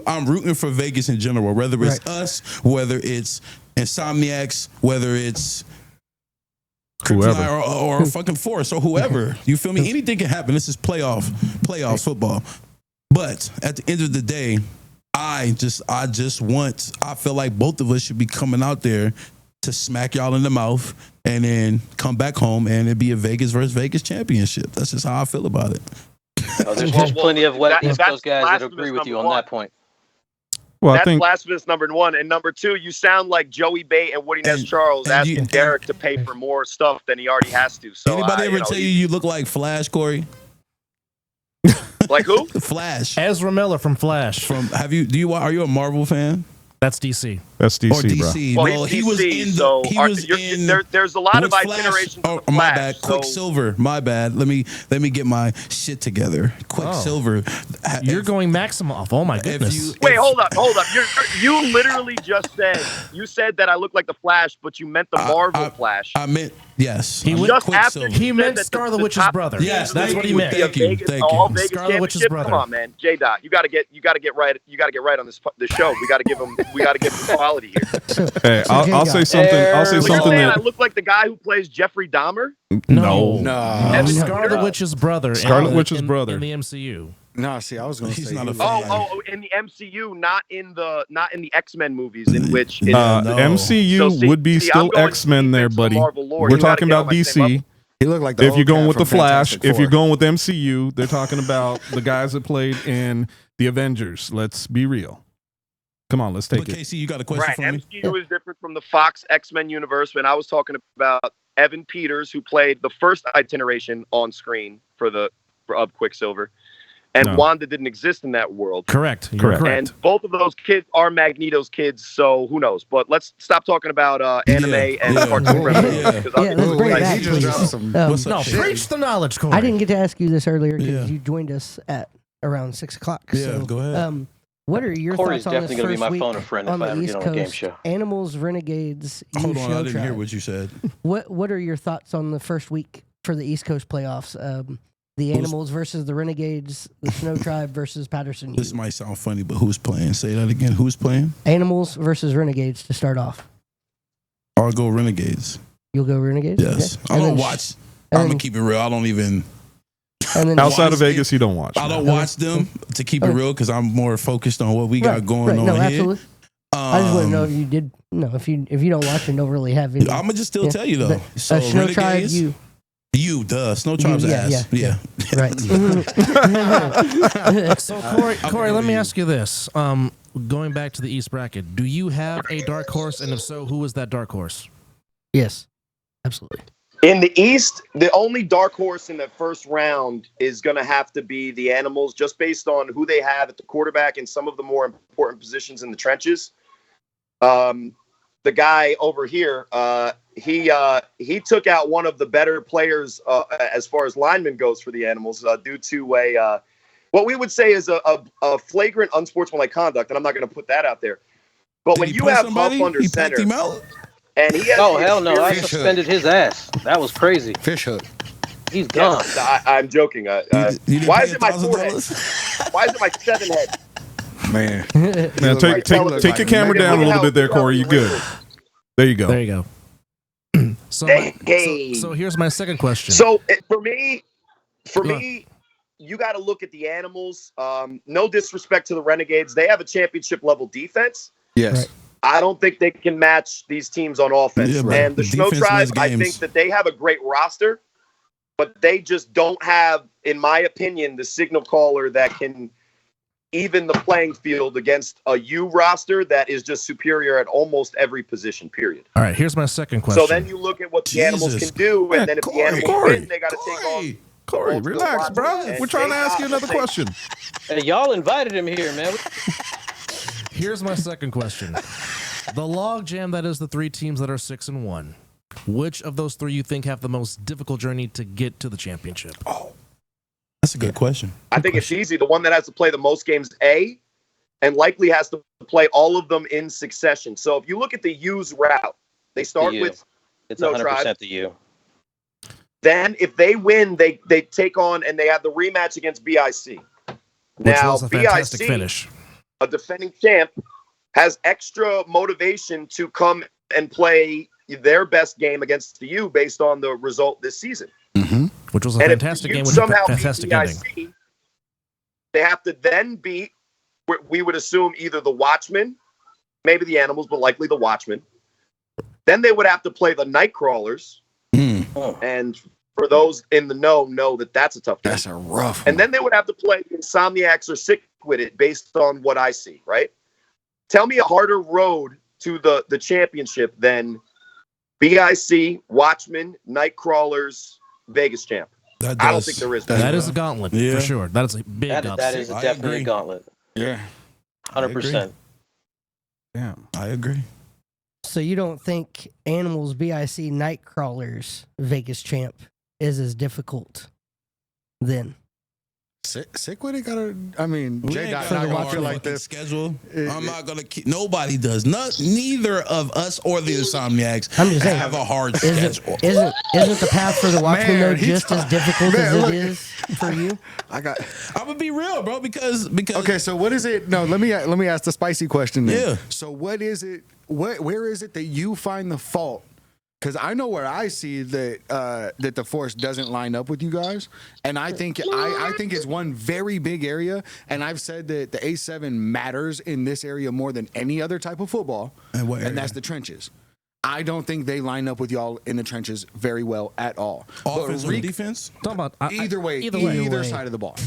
I'm rooting for Vegas in general, whether it's us, whether it's Insomniacs, whether it's Whoever. or fucking Force or whoever. You feel me? Anything can happen. This is playoff football. But at the end of the day, I feel like both of us should be coming out there to smack y'all in the mouth and then come back home and it'd be a Vegas versus Vegas championship. That's just how I feel about it. There's plenty of West that's Coast guys that blasphemous agree with you number on one. that point. Well, I That's think blasphemous, number one. And number two, you sound like Joey Bate and Woody Ness Charles and asking you- Derek to pay for more stuff than he already has to. So Anybody ever tell you look like Flash, Corey? like who? Flash. Ezra Miller from Flash. Are you a Marvel fan? That's DC. that's DC, Or DC? Well, No, he's he was DC, in so he was in there's a lot of which Flash? itinerations. Oh, of the my Flash, bad. so- Quicksilver. My bad. Let me get my shit together. Quicksilver. You're going Maximoff. Oh my goodness. Wait, hold up. You literally just said that I look like the Flash, but you meant the Marvel Flash. I meant yes. He I was- meant Just after Quicksilver. He said meant that Scarlet the Witch's top brother. Yes, that's what he would meant. be Thank you. Vegas, Thank all you. Vegas Scarlet Witch's championship. brother. Come on, man. J Dot, you gotta get right. You gotta get right on this show. We gotta give him quality here. hey, I'll say something. I'll say So you're something saying I that look like the guy who plays Jeffrey Dahmer? no. Scarlet Witch's brother. Scarlet Witch's brother. in the MCU. No, see, I was going to He's say not a he fan. was like- Oh, in the MCU, not in the X-Men movies, in which it's, No. MCU So see- would be see, I'm still going X-Men there, defense buddy. Marvel lore. We're You gotta talking get on about my same level. DC. he looked like the If old you're going cat with the from Flash, Fantastic if you're Four. going with MCU, they're talking about the guys that played in the Avengers. Let's be real. Come on, let's take But it. Casey, you got a question Right, for me? MCU is different from the Fox X-Men universe. When I was talking about Evan Peters, who played the first iteration on screen of Quicksilver, and No. Wanda didn't exist in that world. Correct. You're Correct. correct. And both of those kids are Magneto's kids, so who knows? But let's stop talking about anime and cartoon references. Yeah. because I'm- Yeah, let's Ooh, bring it wait, back, he just dropped please. some. What's No, up? preach the knowledge, Corey. I didn't get to ask you this earlier because Yeah. you joined us at around 6:00. Yeah, so, go ahead. What are your Corey's thoughts on this definitely gonna be first my week phone a friend on if I the ever East get on a game Coast? show. Animals, Renegades, Hold you on, Snow I didn't hear Tribe. what you said. What are your thoughts on the first week for the East Coast playoffs? The Animals versus the Renegades, the Snow Tribe versus Patterson. This might sound funny, but who's playing? Say that again. Who's playing? Animals versus Renegades to start off. I'll go Renegades. You'll go Renegades? Yes. Okay. I And don't then- watch. and I'm then- gonna keep it real. I don't even. And then Outside watch of Vegas, you don't watch. I don't Okay. watch them to keep it Okay. real because I'm more focused on what we got Right, going right. on No, here. absolutely. I just want to know if you did. No, if you don't watch and don't really have any. I'm gonna just still Yeah. tell you though. The- So Snow Tribe, Renegades, you Snow Tribe's yeah, ass. yeah. Yeah. right. So Corey, let me ask you this. Going back to the East bracket, do you have a dark horse, and if so, who is that dark horse? Yes, absolutely. In the East, the only dark horse in the first round is going to have to be the Animals, just based on who they have at the quarterback and some of the more important positions in the trenches. The guy over here, he took out one of the better players as far as lineman goes for the Animals due to what we would say is a flagrant unsportsmanlike conduct, and I'm not going to put that out there. But Did when he you punch have somebody? Huff under He center, packed him out. and he has Oh the hell no! I experience- suspended his ass. That was crazy. Fish hook. He's Yeah, gone. I'm joking. You didn't Why pay is it my forehead? $1,000? Why is it my 7 head? Man. Now, Like take your camera down a little bit there, Corey. You good? There you go. There you go. So, Hey. so here's my second question. So for me, For me, you got to look at the Animals. No disrespect to the Renegades. They have a championship level defense. Yes. Right. I don't think they can match these teams on offense. Yeah, and the Snow Tribe, I think that they have a great roster, but they just don't have, in my opinion, the signal caller that can even the playing field against a U roster that is just superior at almost every position, period. All right, here's my second question. So then you look at what the Animals can do, and then if the Animals win, they got to take on. Corey, relax, bro. We're trying to ask you another question. Hey, y'all invited him here, man. Here's my second question. The log jam that is the 3 teams that are 6-1. Which of those 3 you think have the most difficult journey to get to the championship? Oh, that's a good question. I think it's easy. The one that has to play the most games, and likely has to play all of them in succession. So if you look at the U's route, they start with it's Snow 100% Tribe. the U. Then if they win, they take on and they have the rematch against BIC. Which was a fantastic BIC, finish. A defending champ, has extra motivation to come and play their best game against the U based on the result this season. Mm-hmm. Which was a and fantastic if game you with a somehow fantastic beat ending. BIC, they have to then beat, we would assume, either the Watchmen, maybe the Animals, but likely the Watchmen. Then they would have to play the Nightcrawlers. And for those in the know that that's a tough game. That's a rough one. And then they would have to play Insomniacs or Sikwidit based on what I see, right? Tell me a harder road to the championship than BIC, Watchmen, Nightcrawlers, Vegas champ. I don't think there is. That is a gauntlet, for sure. That is a big gauntlet. That is definitely a gauntlet. Yeah. 100%. Yeah, I agree. So you don't think Animals, BIC, Nightcrawlers, Vegas champ is as difficult then? Sikwidit got a. I mean, We Jay ain't got got I feel a like fucking this. schedule. I'm not gonna keep. Nobody does. Neither of us or the Insomniacs I'm just saying, have a hard schedule. Isn't the path for the Watchmen though Man, he just as difficult as look. it is for you? I'm gonna be real, bro, because Okay, so what is it? No, let me ask the spicy question then. Yeah. So what is it? Where is it that you find the fault? Because I know where I see that that the Force doesn't line up with you guys, and I think it's one very big area. And I've said that the A7 matters in this area more than any other type of football, and that's the trenches. I don't think they line up with y'all in the trenches very well at all. Offense or defense? Either way, either side of the ball.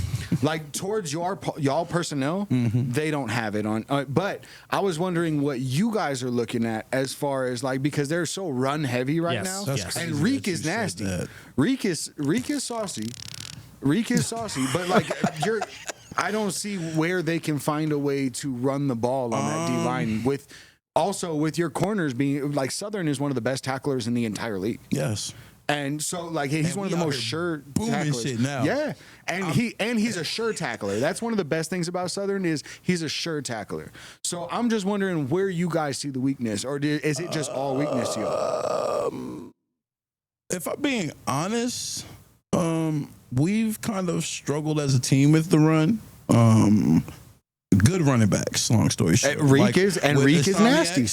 Like towards y'all personnel, they don't have it on. But I was wondering what you guys are looking at as far as like, because they're so run heavy right now, and Reek is nasty. Reek is saucy. Reek is saucy, but like I don't see where they can find a way to run the ball on that D line with. Also, with your corners being like Southern is one of the best tacklers in the entire league. Yes. And so like he's one of the most sure tacklers. Shit now. Yeah. And he's a sure tackler. That's one of the best things about Southern is he's a sure tackler. So I'm just wondering where you guys see the weakness, or is it just all weakness to y'all? If I'm being honest, we've kind of struggled as a team with the run. Good running backs, long story short. Reek is nasty.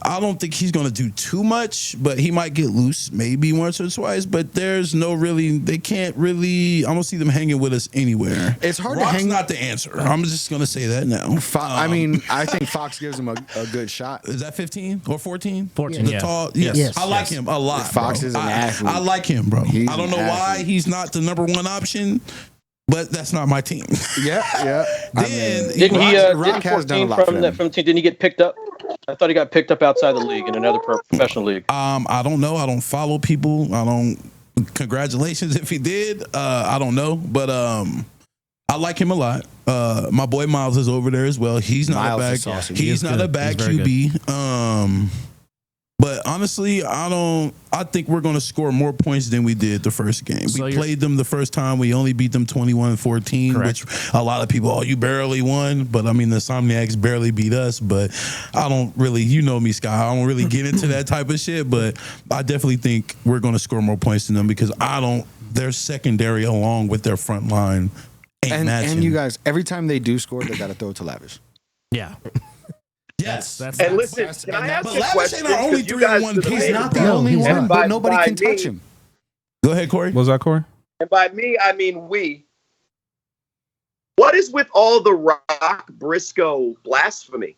I don't think he's going to do too much, but he might get loose maybe once or twice. But there's no really, they can't really, I don't see them hanging with us anywhere. It's hard Rock's to hang. not the answer. I'm just going to say that now. I mean, I think Fox gives him a good shot. Is that 15 or 14? 14, The yeah. tall, Yes. I like him a lot. Fox bro. is an athlete. I like him, bro. He's I don't know an why athlete. he's not the number one option, but that's not my team. Yeah. Then Didn't he? Rock has done a lot for them. From the team? Didn't he get picked up? I thought he got picked up outside the league in another professional league. I don't know. I don't follow people. I don't. Congratulations if he did. I don't know, but I like him a lot. My boy Miles is over there as well. He's not Miles a is bad. saucy. He's not a bad QB. But honestly, I think we're going to score more points than we did the first game. So We played them the first time. We only beat them 21-14, Correct. which a lot of people, you barely won. But I mean, the Insomniacs barely beat us. But I don't really, you know me, Scott. I don't really get into that type of shit. But I definitely think we're going to score more points than them because their secondary along with their front line ain't matching. And you guys, every time they do score, they got to throw it to Lavish. Yeah. Yes. And listen, can I ask but a Lavish question? ain't our only 'Cause you guys 3-1 did the piece. He's main not the deal. only he's one, not. but By nobody can me, touch him. Go ahead, Corey. What was that, Corey? And by me, I mean we. What is with all the Rock Briscoe blasphemy?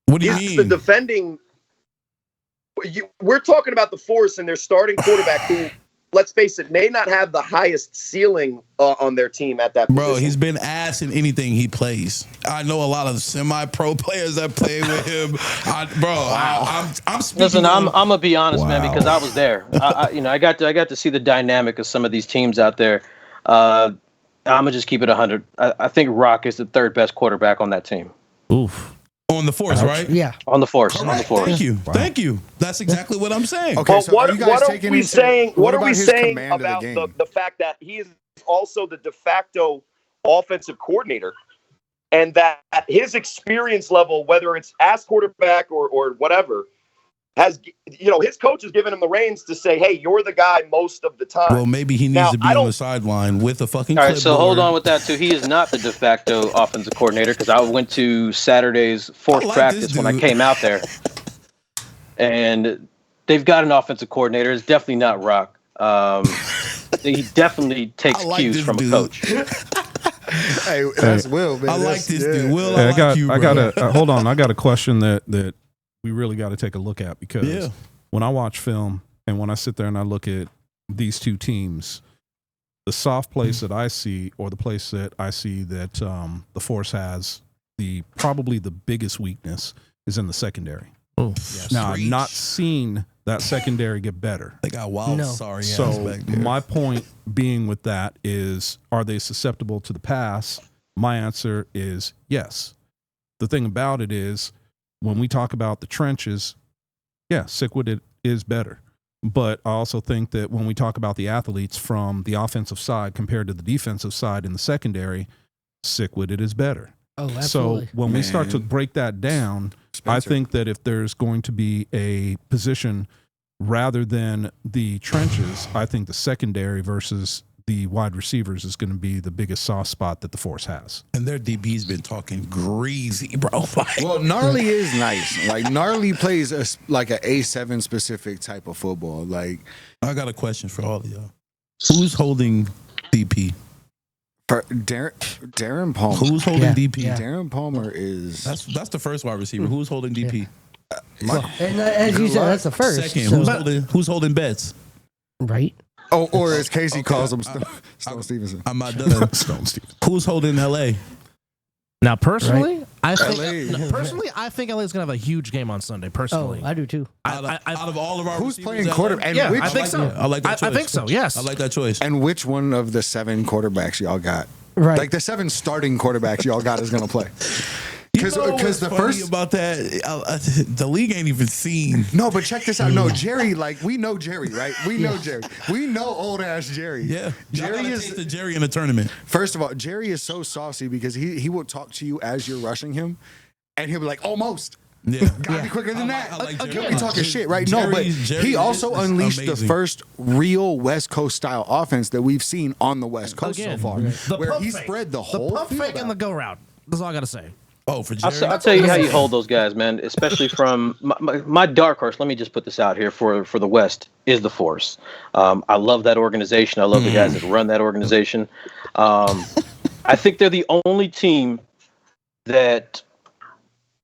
What do you He's mean? the defending. We're talking about the Force and their starting quarterback who, let's face it, may not have the highest ceiling on their team at that Bro, position. he's been ass in anything he plays. I know a lot of semi-pro players that play with him. I'm speaking. Listen, I'm gonna be honest, man, Wow. because I was there. I got to see the dynamic of some of these teams out there. I'm gonna just keep it 100. I think Rock is the third best quarterback on that team. Oof. On the Force, right? Yeah. On the Force. All On the right, Force. thank you. Thank you. That's exactly what I'm saying. Okay, But so are you guys what are taking we into- saying? What are about we his saying command of the about game? the fact that he is also the de facto offensive coordinator, and that his experience level, whether it's as quarterback or whatever, has his coach has given him the reins to say, "Hey, you're the guy most of the time." Well, maybe he needs Now, to be I on don't- the sideline with a fucking All right, so hold clipboard. on with that too. He is not the de facto offensive coordinator because I went to Saturday's fourth I like practice this when I dude. came out there, and they've got an offensive coordinator. It's definitely not Rock. He definitely takes I like cues this from dude. a coach. Hey, that's Will, man. I like That's- this yeah. dude. Will, Hey, I like you, I bro. got hold on. I got a question that we really got to take a look at because Yeah. when I watch film and when I sit there and I look at these two teams, the soft place that I see, or the place that I see that the Force has probably the biggest weakness is in the secondary. Oh, Now I've Preach. not seen that secondary get better. They got wild, No. sorry ass So back there. my point being with that is, are they susceptible to the pass? My answer is yes. The thing about it is, when we talk about the trenches, yeah, Sikwidit is better. But I also think that when we talk about the athletes from the offensive side compared to the defensive side in the secondary, Sikwidit is better. Oh, absolutely. So when we start to Man. break that down, I Spencer. think that if there's going to be a position rather than the trenches, I think the secondary versus the wide receivers is going to be the biggest soft spot that the Force has. And their DB's been talking greasy, bro. Like, Well, Gnarly is nice. Like Gnarly plays like an A7 specific type of football. Like I got a question for all of y'all. Who's holding DP? for Darren Palmer. Who's holding Yeah, DP? yeah. Darren Palmer is That's the first wide receiver. Who's holding DP? And as you said, that's the first. Second, so- who's holding bets? right? or as Casey calls him, Stone Stevenson. I'm not done. Stone Steve. Who's holding LA? Now, personally, I think LA. LA is gonna have a huge game on Sunday. Oh, Personally, I do too. Out of all of our Who's receivers playing LA? quarterback? And yeah, which, I think so. I like that choice. I think so. Yes. I like that choice. And which one of the 7 quarterbacks y'all got? Right. Like the 7 starting quarterbacks y'all got is going to play. Because what's the funny first about that, the league ain't even seen. No, but check this out. No, Jerry, like we know Jerry, right? We know Jerry. We know old ass Jerry. Yeah, Jerry is the Jerry in the tournament. first of all, Jerry is so saucy because he will talk to you as you're rushing him, and he'll be like, almost. Yeah, Gotta be quicker than that. I like He'll Jerry. be talking shit, right? No, but Jerry he also is unleashed the amazing. first real West Coast style offense that we've seen on the West Coast Again, so far, the where pump he fake. spread the The whole pump field fake and the out. go route. That's all I gotta say. Oh, for Jerry. I'll tell you how you hold those guys, man. Especially from my dark horse. Let me just put this out here for the West is the Force. I love that organization. I love the guys that run that organization. I think they're the only team that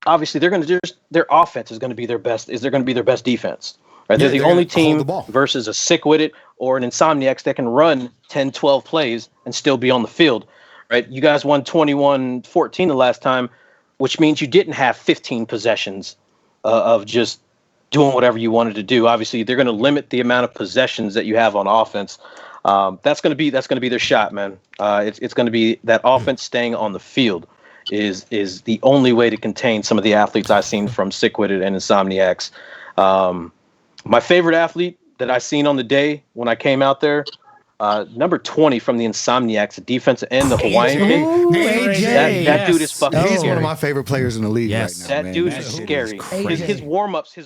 obviously they're going to just their offense is going to be their best. They're going to be their best defense. Right? Yeah, They're the they're only gonna hold team the ball. versus a Sikwidit or an Insomniacs that can run 10, 12 plays and still be on the field. Right? You guys won 21-14 the last time, which means you didn't have 15 possessions of just doing whatever you wanted to do. Obviously, they're going to limit the amount of possessions that you have on offense. That's going to be their shot, man. It's going to be that offense staying on the field is the only way to contain some of the athletes I've seen from Sikwidit and Insomniacs. My favorite athlete that I seen on the day when I came out there Number 20 from the Insomniacs, the defensive end, the Hawaiian kid. AJ. That dude is fucking He's scary. one of my favorite players in the league right now. That man. dude That is shit scary. crazy. His warm-ups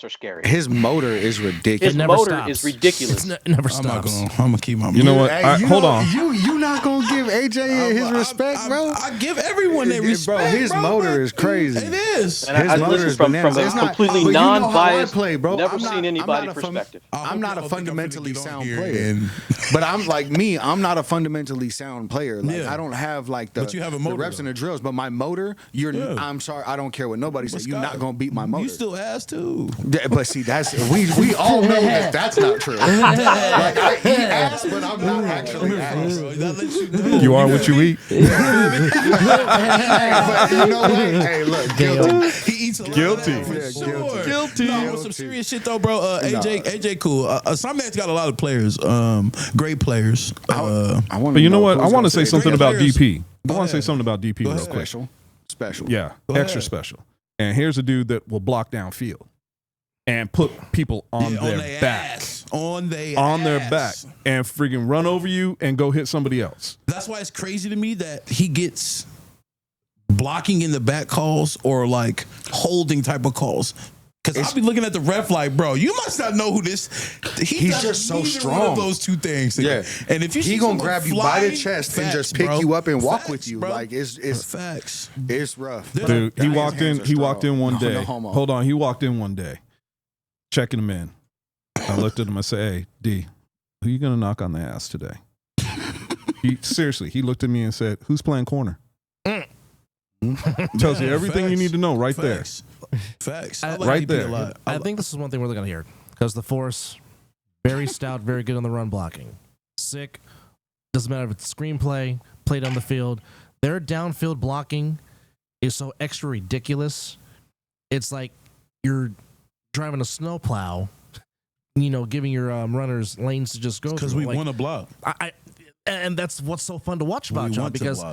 are scary. His motor is ridiculous. His motor is ridiculous. It never stops. I'm gonna keep my. You know what? Hey, Hold on. You not gonna give AJ his respect, bro? I give everyone their respect, bro. His motor is crazy. It is. And I listen from a completely but non-biased, play, bro. never seen anybody perspective. I'm not a fundamentally sound player, but I'm like me. I'm not a fundamentally sound player. Like I don't have like the reps and the drills, but my motor. I'm sorry, I don't care what nobody says. You're not gonna beat my motor. You still ass too. But see, that's we all know that that's not true. Like I eat ass, but I'm not actually ass. You are what you eat. But you know what? Hey, look, guilty. He eats a lot Guilty. of that for sure. Guilty. No, some serious shit though, bro. AJ cool. Somebody's got a lot of players, great players. But you know what? I want to say something about DP. I want to say something about DP real quick. Special. Yeah, extra special. And here's a dude that will block downfield and put people on their back. On their back. And freaking run over you and go hit somebody else. That's why it's crazy to me that he gets blocking in the back calls or like holding type of calls. Because I'll be looking at the ref like, bro, you must not know who this. He's just so strong. One of those two things. Yeah, and if he gonna grab you by the chest and just pick you up and walk with you, bro. like it's facts. It's rough. Dude, he walked in. He walked in one day. Hold on, he walked in one day, checking him in. I looked at him. I said, "Hey, D, who you gonna knock on the ass today?" He looked at me and said, "Who's playing corner?" Tells you everything you need to know right there. Facts. Right there. I think this is one thing we're looking at here because the force, very stout, very good on the run blocking. Sick. Doesn't matter if it's screenplay, played on the field. Their downfield blocking is so extra ridiculous. It's like you're driving a snowplow, giving your runners lanes to just go because we want to block. And that's what's so fun to watch about John, because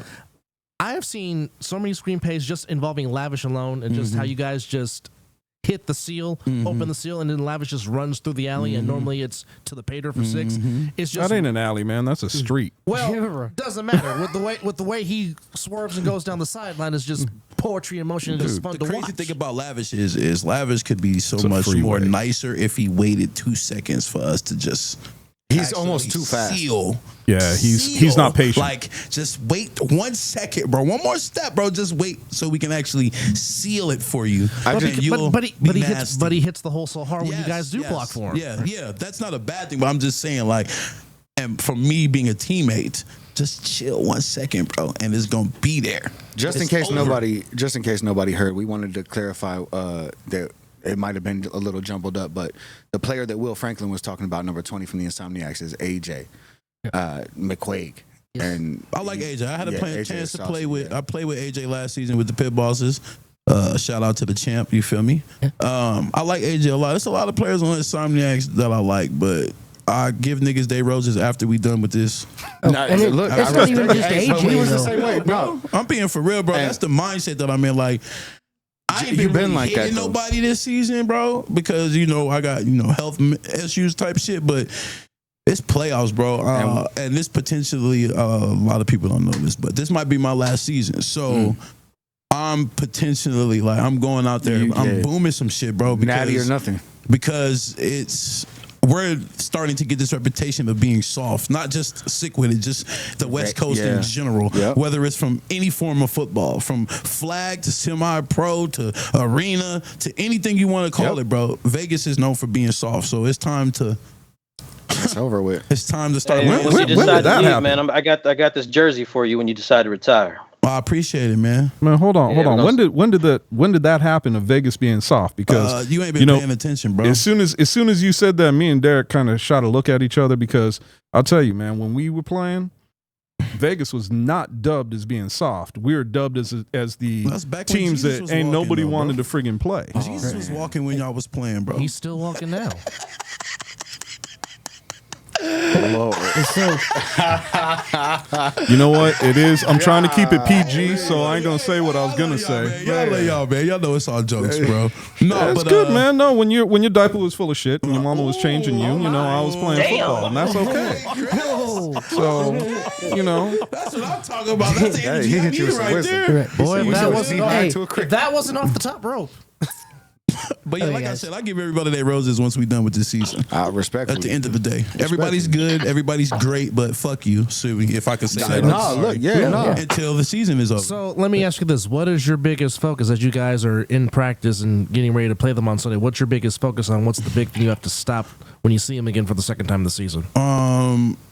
I have seen so many screenplays just involving Lavish alone and just how you guys just hit the seal, open the seal, and then Lavish just runs through the alley, and normally it's to the paydirt for 6. It's just that ain't an alley, man. That's a street. Well, doesn't matter with the way he swerves and goes down the sideline is just poetry in motion and just fun to watch. The crazy thing about Lavish is Lavish could be so much more nicer if he waited 2 seconds for us to just. He's almost too fast. Yeah, he's not patient. Like, just wait 1 second, bro. One more step, bro. Just wait so we can actually seal it for you. But he hits the hole so hard when you guys do block for him. Yeah. That's not a bad thing, but I'm just saying, like, and for me being a teammate, just chill 1 second, bro, and it's gonna be there. Just in case nobody heard, we wanted to clarify that. It might have been a little jumbled up, but the player that Will Franklin was talking about, number 20 from the Insomniacs, is AJ McQuaig. And I like AJ. I had a chance to play with. I played with AJ last season with the Pit Bosses. Shout out to the champ. You feel me? I like AJ a lot. There's a lot of players on Insomniacs that I like, but I give niggas day roses after we done with this. It's not even just AJ. He was the same way, bro. I'm being for real, bro. That's the mindset that I'm in. Like, I ain't been like that. Nobody this season, bro, because I got health issues type shit. But it's playoffs, bro, and this potentially a lot of people don't know this, but this might be my last season. So I'm potentially I'm going out there. I'm booming some shit, bro. Because, natty or nothing. Because we're starting to get this reputation of being soft, not just Sikwidit, just the West Coast in general. Yep. Whether it's from any form of football, from flag to semi-pro to arena to anything you want to call it, bro. Vegas is known for being soft, so it's time to. It's over with. It's time to start. When you decide to leave, man, I got this jersey for you when you decide to retire. I appreciate it, man. Man, hold on. When did that happen of Vegas being soft? Because you ain't been paying attention, bro. As soon as you said that, me and Derek kind of shot a look at each other, because I'll tell you, man, when we were playing, Vegas was not dubbed as being soft. We were dubbed as the teams that ain't nobody wanted to friggin' play. Jesus was walking when y'all was playing, bro. He's still walking now. It's So you know what? It is. I'm trying to keep it PG, so I ain't gonna say what I was gonna say. Y'all know it's all jokes, bro. No, It's but good, man. No, when your diaper was full of shit and your mama was changing you, I was playing football, and that's okay. So, that's what I'm talking about. That's the energy he hit you with right some there. wisdom. Boy, if that wasn't Hey, that wasn't off the top rope. But yeah, like I said, I give everybody their roses once we're done with this season. Respectfully. At the end of the day, everybody's good, everybody's great, but fuck you, Sui, if I can say that. Until the season is over. So let me ask you this: what is your biggest focus as you guys are in practice and getting ready to play them on Sunday? What's your biggest focus on? What's the big thing you have to stop when you see them again for the second time this season?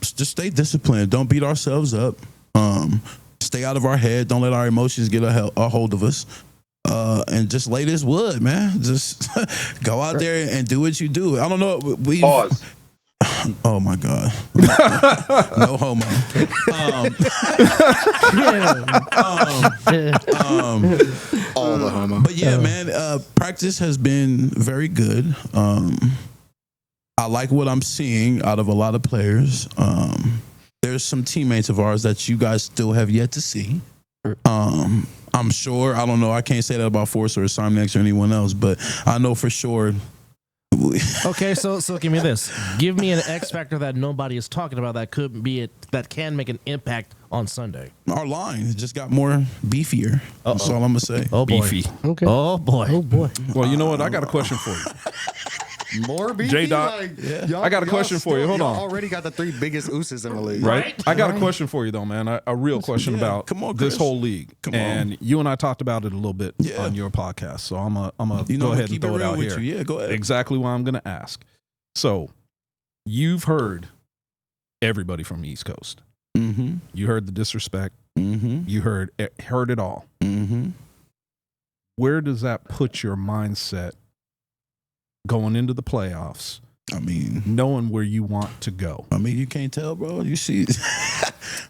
Just stay disciplined. Don't beat ourselves up. Stay out of our head. Don't let our emotions get a hold of us. And just lay this wood, man. Just go out there and do what you do. I don't know. Pause. Oh my God. No homo. All the homo. But yeah, man, practice has been very good. I like what I'm seeing out of a lot of players. There's some teammates of ours that you guys still have yet to see. I'm sure. I don't know. I can't say that about Force or Insomniacs or anyone else, but I know for sure. Okay, so give me this. Give me an X factor that nobody is talking about that could be it that can make an impact on Sunday. Our line just got more beefier. That's all I'm gonna say. Oh boy. Beefy. okay. Oh boy. Oh boy. Well, you know what? I got a question for you. More beefy? J-Doc, I got a question for you. Hold on. Already got the 3 biggest ooses in the league. Right? I got a question for you, though, man. A real question about this whole league. And you and I talked about it a little bit on your podcast. So I'm gonna go ahead and throw it out here. Yeah, go ahead. Exactly what I'm going to ask. So you've heard everybody from the East Coast. Mm-hmm. You heard the disrespect. Mm-hmm. You heard it all. Mm-hmm. Where does that put your mindset going into the playoffs? I mean, knowing where you want to go. I mean, you can't tell, bro. You see,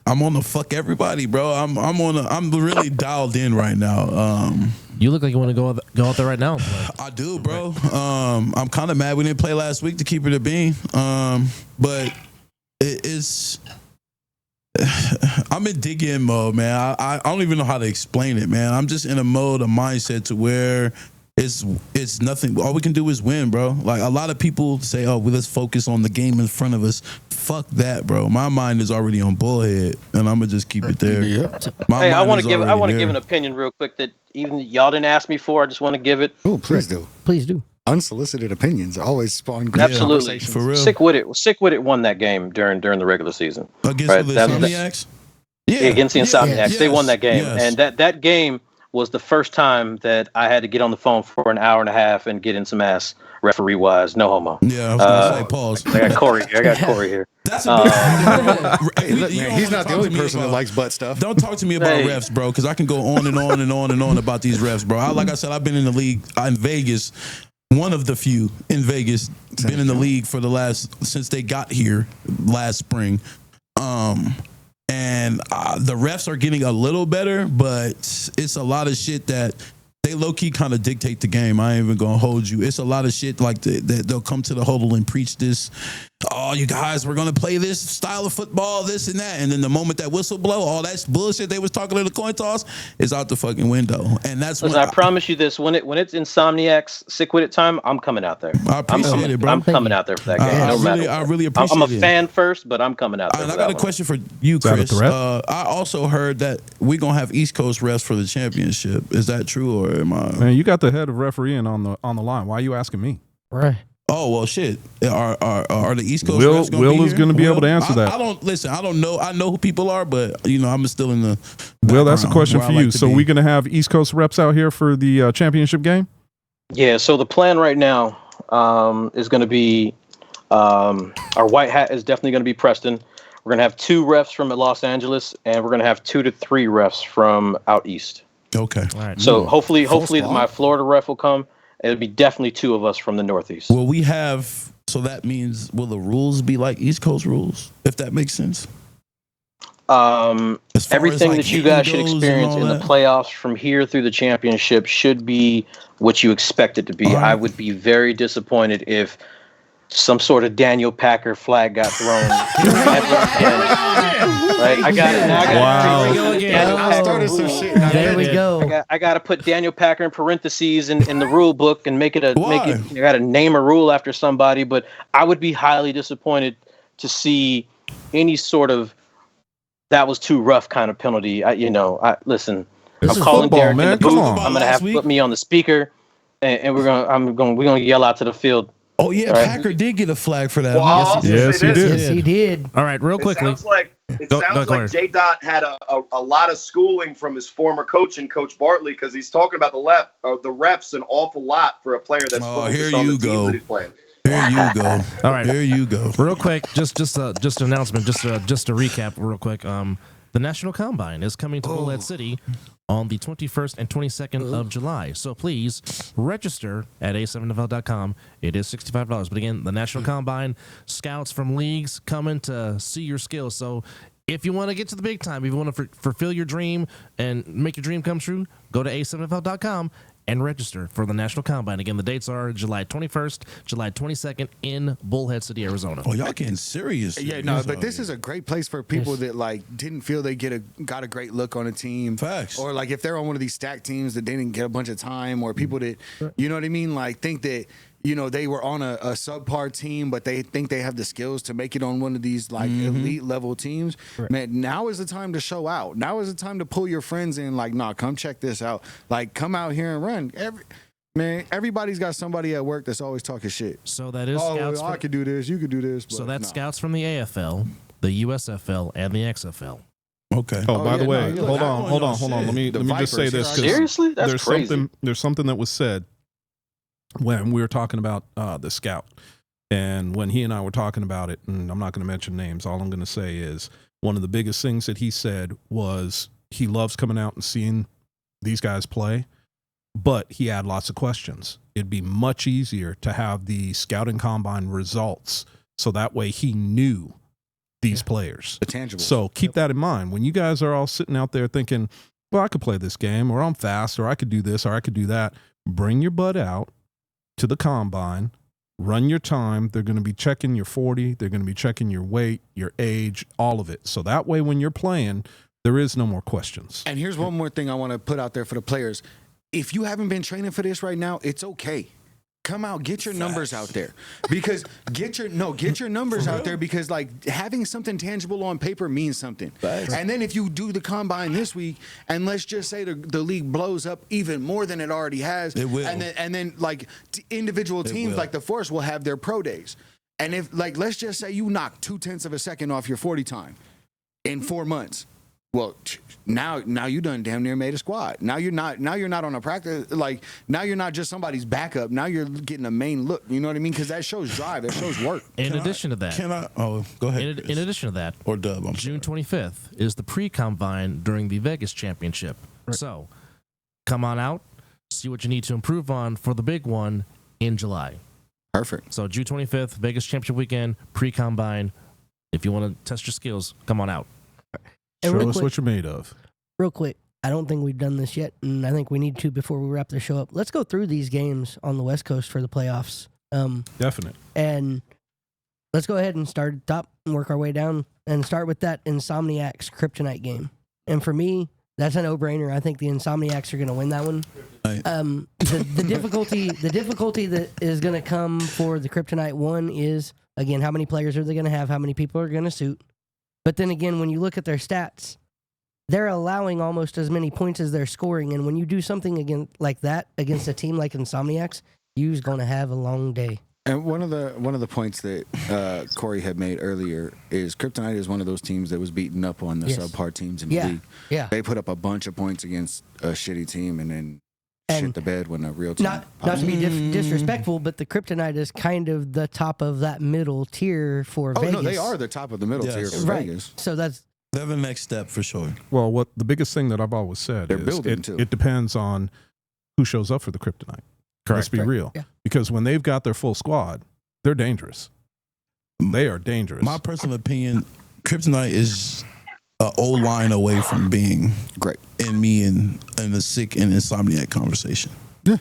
I'm on the fuck everybody, bro. I'm really dialed in right now. You look like you want to go out there right now. I do, bro. I'm kind of mad we didn't play last week to keep it a bean. But it's I'm in dig in mode, man. I don't even know how to explain it, man. I'm just in a mindset to where it's nothing. All we can do is win, bro. Like a lot of people say, "Oh, well, let's focus on the game in front of us." Fuck that, bro. My mind is already on bullhead, and I'm gonna just keep it there. Hey, I want to give an opinion real quick that even y'all didn't ask me for. I just want to give it. Oh, please do. Please do. Unsolicited opinions always spawn good Absolutely, conversations. For real. Sikwidit won that game during the regular season Against the Insomniacs? Yeah, against the Insomniacs, yes, they won that game, yes. and that game was the first time that I had to get on the phone for an hour and a half and get in some ass referee wise. No homo. Yeah, I was gonna say pause. I got Cory here. That's a big He's not the only person that likes butt stuff. Don't talk to me about refs, bro, because I can go on and on and on and on about these refs, bro. Like I said, I've been in the league in Vegas. One of the few in Vegas, been in the league for since they got here last spring. And the refs are getting a little better, but it's a lot of shit that they low-key kind of dictate the game. I ain't even gonna hold you. It's a lot of shit like that they'll come to the huddle and preach this. Oh, you guys, we're gonna play this style of football, this and that. And then the moment that whistle blow, all that bullshit they was talking in the coin toss is out the fucking window. And that's when I promise you this: when it's Insomniacs Sikwidit time, I'm coming out there. I appreciate it, bro. I'm coming out there for that game. I really appreciate it. I'm a fan first, but I'm coming out there. And I got a question for you, Chris. I also heard that we're gonna have East Coast refs for the championship. Is that true, or am I? Man, you got the head of refereeing on the line. Why are you asking me? Right. Oh well, shit. Are the East Coast Will refs gonna be is going to be able to answer that. I don't know. I know who people are, but I'm still in the. Will, that's a question for you. So we're going to have East Coast reps out here for the championship game. Yeah. So the plan right now is going to be our white hat is definitely going to be Preston. We're going to have 2 refs from Los Angeles, and we're going to have 2 to 3 refs from out east. Okay. All right. So hopefully my Florida ref will come. It'll be definitely 2 of us from the Northeast. Well, we have. So that means, will the rules be like East Coast rules? If that makes sense. Everything that you guys should experience in the playoffs from here through the championship should be what you expect it to be. Right. I would be very disappointed if some sort of Daniel Packer flag got thrown. Right? I got it. Wow. There we go. I got to put Daniel Packer in parentheses in the rule book and make it. I got to name a rule after somebody. But I would be highly disappointed to see any sort of that was too rough kind of penalty. Listen. This I'm calling football, Derek man. in the booth. Come on. I'm gonna have to put me on the speaker, and we're gonna yell out to the field. Oh yeah, Right. Packer did get a flag for that. Well, Yes, he did. Yes, he did. All right, real quickly. It sounds like J. Dot had a lot of schooling from his former coach and Coach Bartley, because he's talking about the reps an awful lot for a player that's here focused on you the go. team that he's playing. There you go. All right. There you go. Real quick, just an announcement, just to recap real quick. The National Combine is coming to Bullhead City on the 21st and 22nd of July. So please register at A7Fl.com. It is $65. But again, the National Combine, scouts from leagues coming to see your skills. So if you want to get to the big time, if you want to fulfill your dream and make your dream come true, go to A7Fl.com and register for the National Combine. Again, the dates are July 21st, July 22nd in Bullhead City, Arizona. Oh, y'all getting serious. Yeah, no, but this is a great place for people that didn't feel they got a great look on a team. Facts. Or if they're on one of these stacked teams that they didn't get a bunch of time, or people that, you know what I mean, think that, they were on a subpar team, but they think they have the skills to make it on one of these elite level teams. Right. Man, now is the time to show out. Now is the time to pull your friends in. Come check this out. Come out here and run. Everybody's got somebody at work that's always talking shit. So that is scouts. I could do this. You could do this. So that's scouts from the AFL, the USFL, and the XFL. Okay. Oh, by the way, no, hold on. Let me just say this. Seriously? That's crazy. There's something that was said when we were talking about the scout, and when he and I were talking about it, and I'm not going to mention names. All I'm going to say is one of the biggest things that he said was he loves coming out and seeing these guys play, but he had lots of questions. It'd be much easier to have the scouting combine results, so that way he knew these players. The tangible. So keep that in mind. When you guys are all sitting out there thinking, well, I could play this game, or I'm fast, or I could do this, or I could do that, bring your butt out to the combine, run your time. They're going to be checking your 40. They're going to be checking your weight, your age, all of it. So that way, when you're playing, there is no more questions. And here's one more thing I want to put out there for the players. If you haven't been training for this right now, it's okay. Come out, get your numbers out there, because get your numbers out there, because having something tangible on paper means something. And then if you do the combine this week, and let's just say the league blows up even more than it already has, it will. And then individual teams like the Force will have their pro days. And if let's just say you knock 0.2 of a second off your 40 time in 4 months. Well, now you done damn near made a squad. Now you're not on a practice, now you're not just somebody's backup. Now you're getting a main look. You know what I mean? Because that shows drive. That shows work. In addition to that, go ahead. In addition to that, or Dub, June 25th is the pre-combine during the Vegas Championship. Right. So come on out, see what you need to improve on for the big one in July. Perfect. So June 25th, Vegas Championship weekend, pre-combine. If you want to test your skills, come on out. Show us what you're made of. Real quick, I don't think we've done this yet, and I think we need to before we wrap the show up. Let's go through these games on the West Coast for the playoffs. Definite. And let's go ahead and start at the top and work our way down, and start with that Insomniacs Kryptonite game. And for me, that's a no-brainer. I think the Insomniacs are going to win that one. Right. The difficulty that is going to come for the Kryptonite one is, again, how many players are they going to have? How many people are going to suit? But then again, when you look at their stats, they're allowing almost as many points as they're scoring. And when you do something like that against a team like Insomniacs, you're going to have a long day. And one of the points that Cory had made earlier is Kryptonite is one of those teams that was beaten up on the subpar teams in the league. Yeah. They put up a bunch of points against a shitty team and then shit the bed when a real team. Not to be disrespectful, but the Kryptonite is kind of the top of that middle tier for Vegas. Oh, no, they are the top of the middle tier for Vegas. So that's... They're the next step for sure. Well, what the biggest thing that I've always said is it depends on who shows up for the Kryptonite. Correct. Let's be real. Yeah. Because when they've got their full squad, they're dangerous. They are dangerous. My personal opinion, Kryptonite is an O-line away from being great in me and the sick and insomniac conversation. Yeah.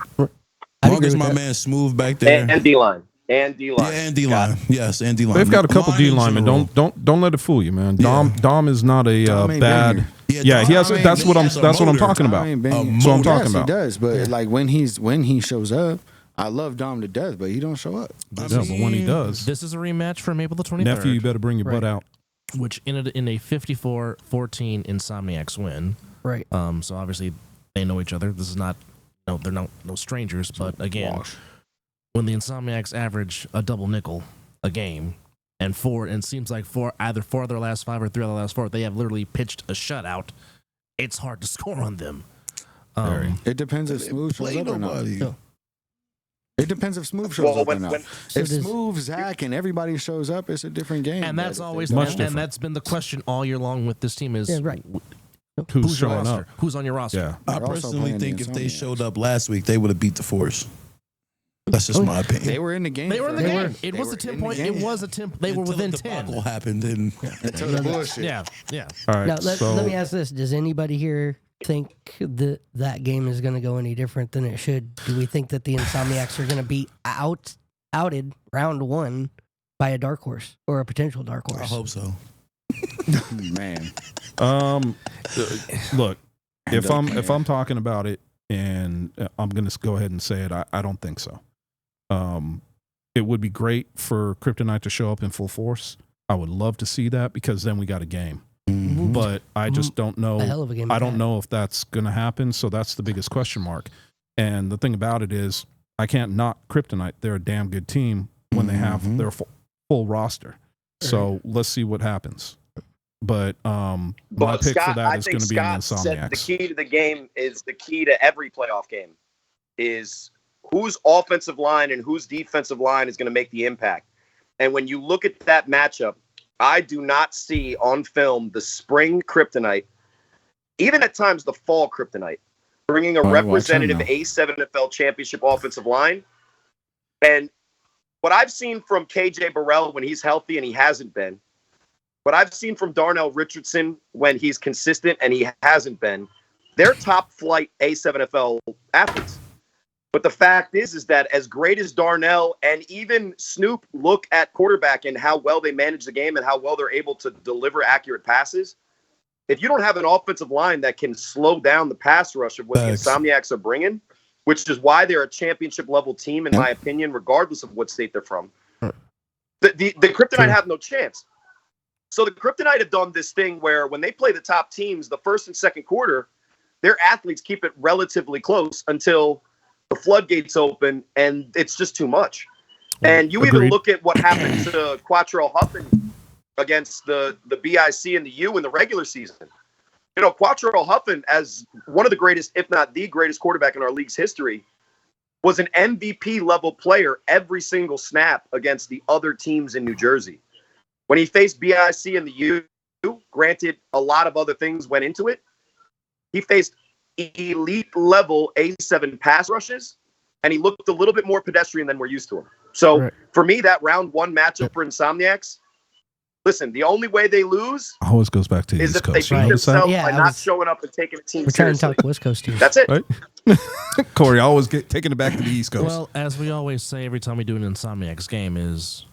As long as my man Smooth back there. And D-line. And D-line. Yeah, and D-line. Yes, and D-line. They've got a couple Line in D-linemen. general. Don't let it fool you, man. Dom is not a Dom ain't bad. been Yeah, he has. Dom ain't That's what been I'm. as a That's what I'm motor. talking about. I ain't been- That's what I'm Yes, talking about. He does, but like when he shows up, I love Dom to death, but he don't show up. Yeah, but when he does, This is a rematch from April the 23rd. nephew, you better bring your butt out. Which ended in a 54-14 Insomniacs win. Right. So obviously they know each other. This is not, they're not no strangers. But again, when the Insomniacs average a double nickel a game, and it seems like either four of their last five or three of their last four, they have literally pitched a shutout. It's hard to score on them. It depends if Smooth shows up or not. So, It depends if Smooth shows up or not. So If does- Smooth, Zach, and everybody shows up, it's a different game. And that's always much and different. that's been the question all year long with this team is Yeah, right. Who's your showing roster? up? Who's on your roster? Yeah. I They're also personally playing think the if they Insomniacs. showed up last week, they would have beat the Force. That's just my opinion. They were in the game. They were in the for- game. They It was were a 10 in the point. game. It was a 10. They were Until within the 10. debacle happened, and Until the bullshit. Yeah, yeah. All right. now let so me ask this: does anybody here think that game is going to go any different than it should? Do we think that the Insomniacs are going to be outed round one by a dark horse or a potential dark horse? I hope so. Man. look, if I'm talking about it, and I'm going to go ahead and say it, I don't think so. It would be great for Kryptonite to show up in full force. I would love to see that because then we got a game. But I just don't know. A hell of a game. I don't know if that's going to happen. So that's the biggest question mark. And the thing about it is, I can't knock Kryptonite. They're a damn good team when they have their full roster. So let's see what happens. But my pick for that is going to be in the Scott said the Insomniacs. key to the game is the key to every playoff game is whose offensive line and whose defensive line is going to make the impact. And when you look at that matchup, I do not see on film the spring Kryptonite, even at times the fall Kryptonite, bringing a representative A7Fl championship offensive line. And what I've seen from KJ Burrell when he's healthy and he hasn't been, what I've seen from Darnell Richardson when he's consistent and he hasn't been, they're top flight A7Fl athletes. But the fact is that as great as Darnell and even Snoop look at quarterback and how well they manage the game and how well they're able to deliver accurate passes, if you don't have an offensive line that can slow down the pass rush of what the Insomniacs are bringing, which is why they're a championship level team, in my opinion, regardless of what state they're from, the Kryptonite have no chance. So the Kryptonite have done this thing where when they play the top teams, the first and second quarter, their athletes keep it relatively close until the floodgates open and it's just too much. And you even look at what happened to Quattrell Huffin against the BIC and the U in the regular season. You know, Quattrell Huffin, as one of the greatest, if not the greatest quarterback in our league's history, was an MVP level player every single snap against the other teams in New Jersey. When he faced BIC and the U, granted, a lot of other things went into it. He faced elite level A7 pass rushes, and he looked a little bit more pedestrian than we're used to him. So for me, that round one matchup for Insomniacs, listen, the only way they lose always goes back to the is East if they Coast. beat You know what I'm saying? themselves by not showing up and taking a team We're trying to seriously. talk West Coast here. That's it. Right? Corey, always taking it back to the East Coast. Well, as we always say every time we do an Insomniacs game is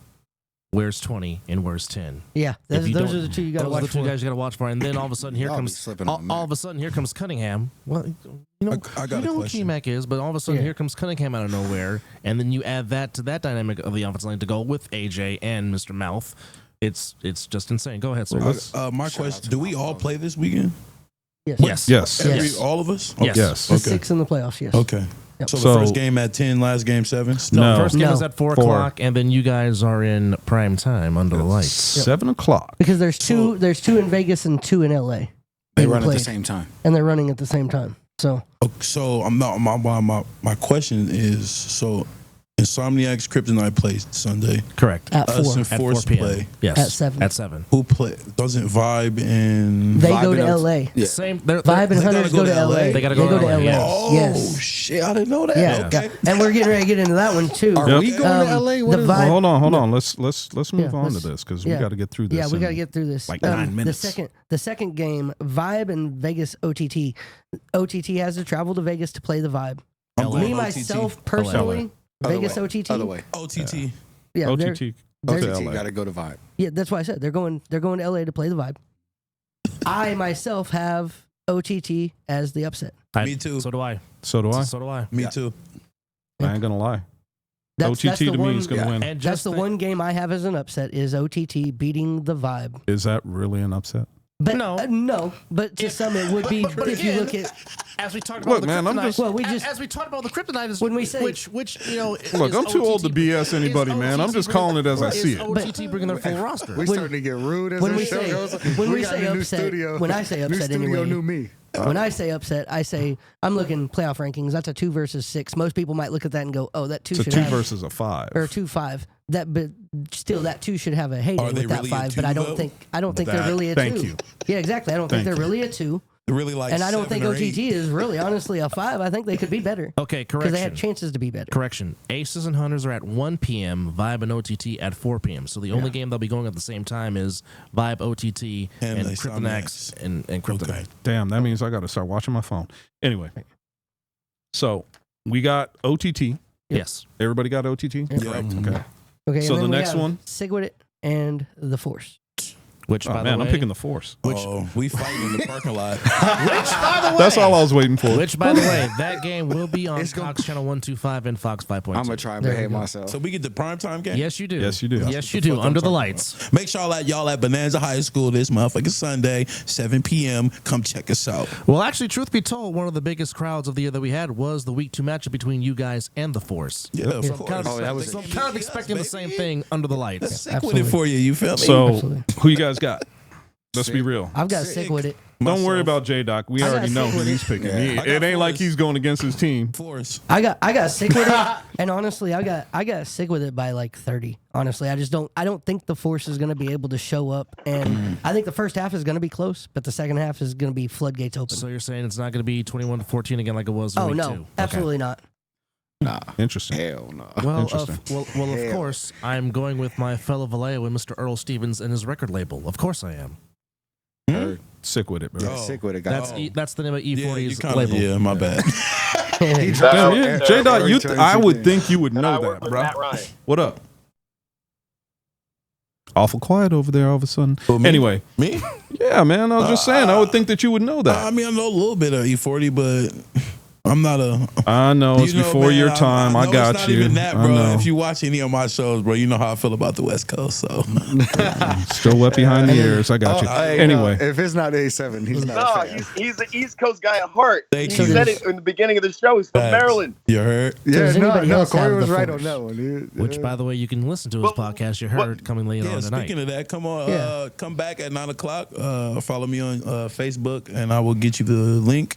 where's 20 and where's 10. Yeah, those are the two you got to watch Those are the two for. guys you got to watch for. And then all of a sudden here comes all of a sudden here comes Cunningham. Well, you know, I got you know a who question. K-Mac is, but all of a sudden here comes Cunningham out of nowhere, and then you add that to that dynamic of the offensive line to go with AJ and Mr. Mouth. It's just insane. Go ahead, sir. My question: do we all play this weekend? Yes. Yes. All of us? Yes. Yes. The 6 in the playoffs, yes. Okay. Yep. So the So- first game at 10, last game 7? No. First game No. is at 4 4. o'clock, and then you guys are in prime time under the lights. 7 o'clock. Because there's two in Vegas and 2 in LA. They They run at the played. same time. And they're running at the same time. So So I'm not my question is, so Insomniacs Kryptonite plays Sunday. Correct. at 4. Us and At 4 Force p.m. play. Yes. At 7. At 7. Who play? Doesn't Vibe and They Vibe go to and LA. Yeah. Same. Vibe and They gotta Hunters go go to to LA. LA. They gotta go to LA, yes. Oh Yes. shit! I didn't know that. Yeah. Okay. And we're getting ready to get into that one too. Are we going to LA? What the is Vibe- Well, hold on. Let's move on to let's- this because yeah. we got to get through this. Yeah, we got to in get through this. like 9 minutes. The second game, Vibe and Vegas OTT. OTT has to travel to Vegas to play the Vibe. I'm going Me OTT. myself personally, Vegas OTT. Other way. OTT. Yeah, OTT. OTT got to go to Vibe. Yeah, that's why I said they're going to LA to play the Vibe. I myself have OTT as the upset. Me too. So do I. So do I. So do I. Me too. I ain't gonna lie. That's OTT the to one, me is gonna win. And That's the one game I have as an upset is OTT beating the Vibe. Is that really an upset? But No. No, but to some it would be but if you again, look at as we talked about Look, the man, I'm kryptonite, just- Well, we just- as we talked about the kryptonite is When we say- which Look, is I'm too old to OTT BS anybody, is man. I'm OTT just calling it as I is see it. OTT bringing their full roster. We starting to get rude as when we this show say goes. when we got say a new upset studio. when I say New upset studio, anyway. new me. When I say upset, I say I'm looking playoff rankings. That's a 2 versus 6. Most people might look at that and go, "Oh, that 2 It's a should 2 have versus a 5. or 2-5." That, but still, that 2 should have a heyday Are they with that really a 5. But I 2 don't though? think they're That- really a 2. thank you. Yeah, exactly. I don't think Thank they're you. really a 2. Really like. And I don't think 7 or OTT 8. is really honestly a 5. I think they could be better Okay, because correction. they had chances to be better. Correction. Aces and Hunters are at 1 p.m. Vibe and OTT at 4 p.m. So the only game they'll be going at the same time is Vibe, OTT, And and the Kryptonax and Kryptonite. Okay. Damn, that means I got to start watching my phone. Anyway, so we got OTT. Yes. Everybody got OTT? Correct. Okay. Okay, So and then the we next have one? Sikwidit and the Force. Which, Oh, by man, the way, I'm picking the Force. We fighting in the parking lot. That's all I was waiting for. Which, by the way, that game will be on It's gonna- Fox Channel 125 and Fox 5.2. I'm gonna try and There you behave go. myself. So we get the primetime game. Yes, you do. Yes, you do. Yes, That's you what the do. fuck I'm Under the talking lights. Make sure y'all at Bonanza High School this motherfucking Sunday, 7 p.m. Come check us out. Well, actually, truth be told, one of the biggest crowds of the year that we had was the Week 2 matchup between you guys and the Force. Yeah, of So I'm course. kind of, that was so I'm kind of expecting the same thing under the lights. That's sick with Absolutely. it for you. You feel me? So, Absolutely. who you guys got? Let's be real. I've got Sick. Sikwidit. Don't worry about J-Doc. We I got already know who Sikwidit. he's picking. Yeah. He- I got it ain't like Forrest. he's going against his team. Force. I got Sikwidit, and honestly, I got Sikwidit by like 30. Honestly, I don't think the Force is going to be able to show up, and I think the first half is going to be close, but the second half is going to be floodgates open. So you're saying it's not going to be 21-14 again like it was in Oh Week no, 2? Okay. absolutely not. Nah, Interesting. hell no. Well, Interesting. of Hell. course, I'm going with my fellow Vallejo and Mr. Earl Stevens and his record label. Of course I am. Sick with it, bro. Oh. Sick with it, guys. That's the name of Yeah, you E40's kinda, label. yeah, my bad. He Damn, dropped yeah, every J-Dot, turn I he would did. think you would And I know work that, with bro. Matt Ryan. What up? Awful quiet over there all of a sudden. Who, me? Anyway, Me? yeah, man, I was just saying, I would think that you would know that. I mean, I know a little bit of E40, but I'm not a. I know it's You know, before man, your time. I know got it's not you. even that, I bro. know. If you watch any of my shows, bro, you know how I feel about the West Coast. So Still wet behind the ears. I got you. Hey, Anyway, no, if it's not A7, he's not No, a fan. he's the East Coast guy at heart. Thank He you. said it in the beginning of the show. He's from Facts. Maryland. You heard? Does Yeah, no, anybody else Corey have was the right Force? on that one. dude. Which, by the way, you can listen to his Well, podcast. You heard coming later Yeah, on tonight. speaking of that, come on, Yeah. come back at 9:00. Follow me on Facebook, and I will get you the link.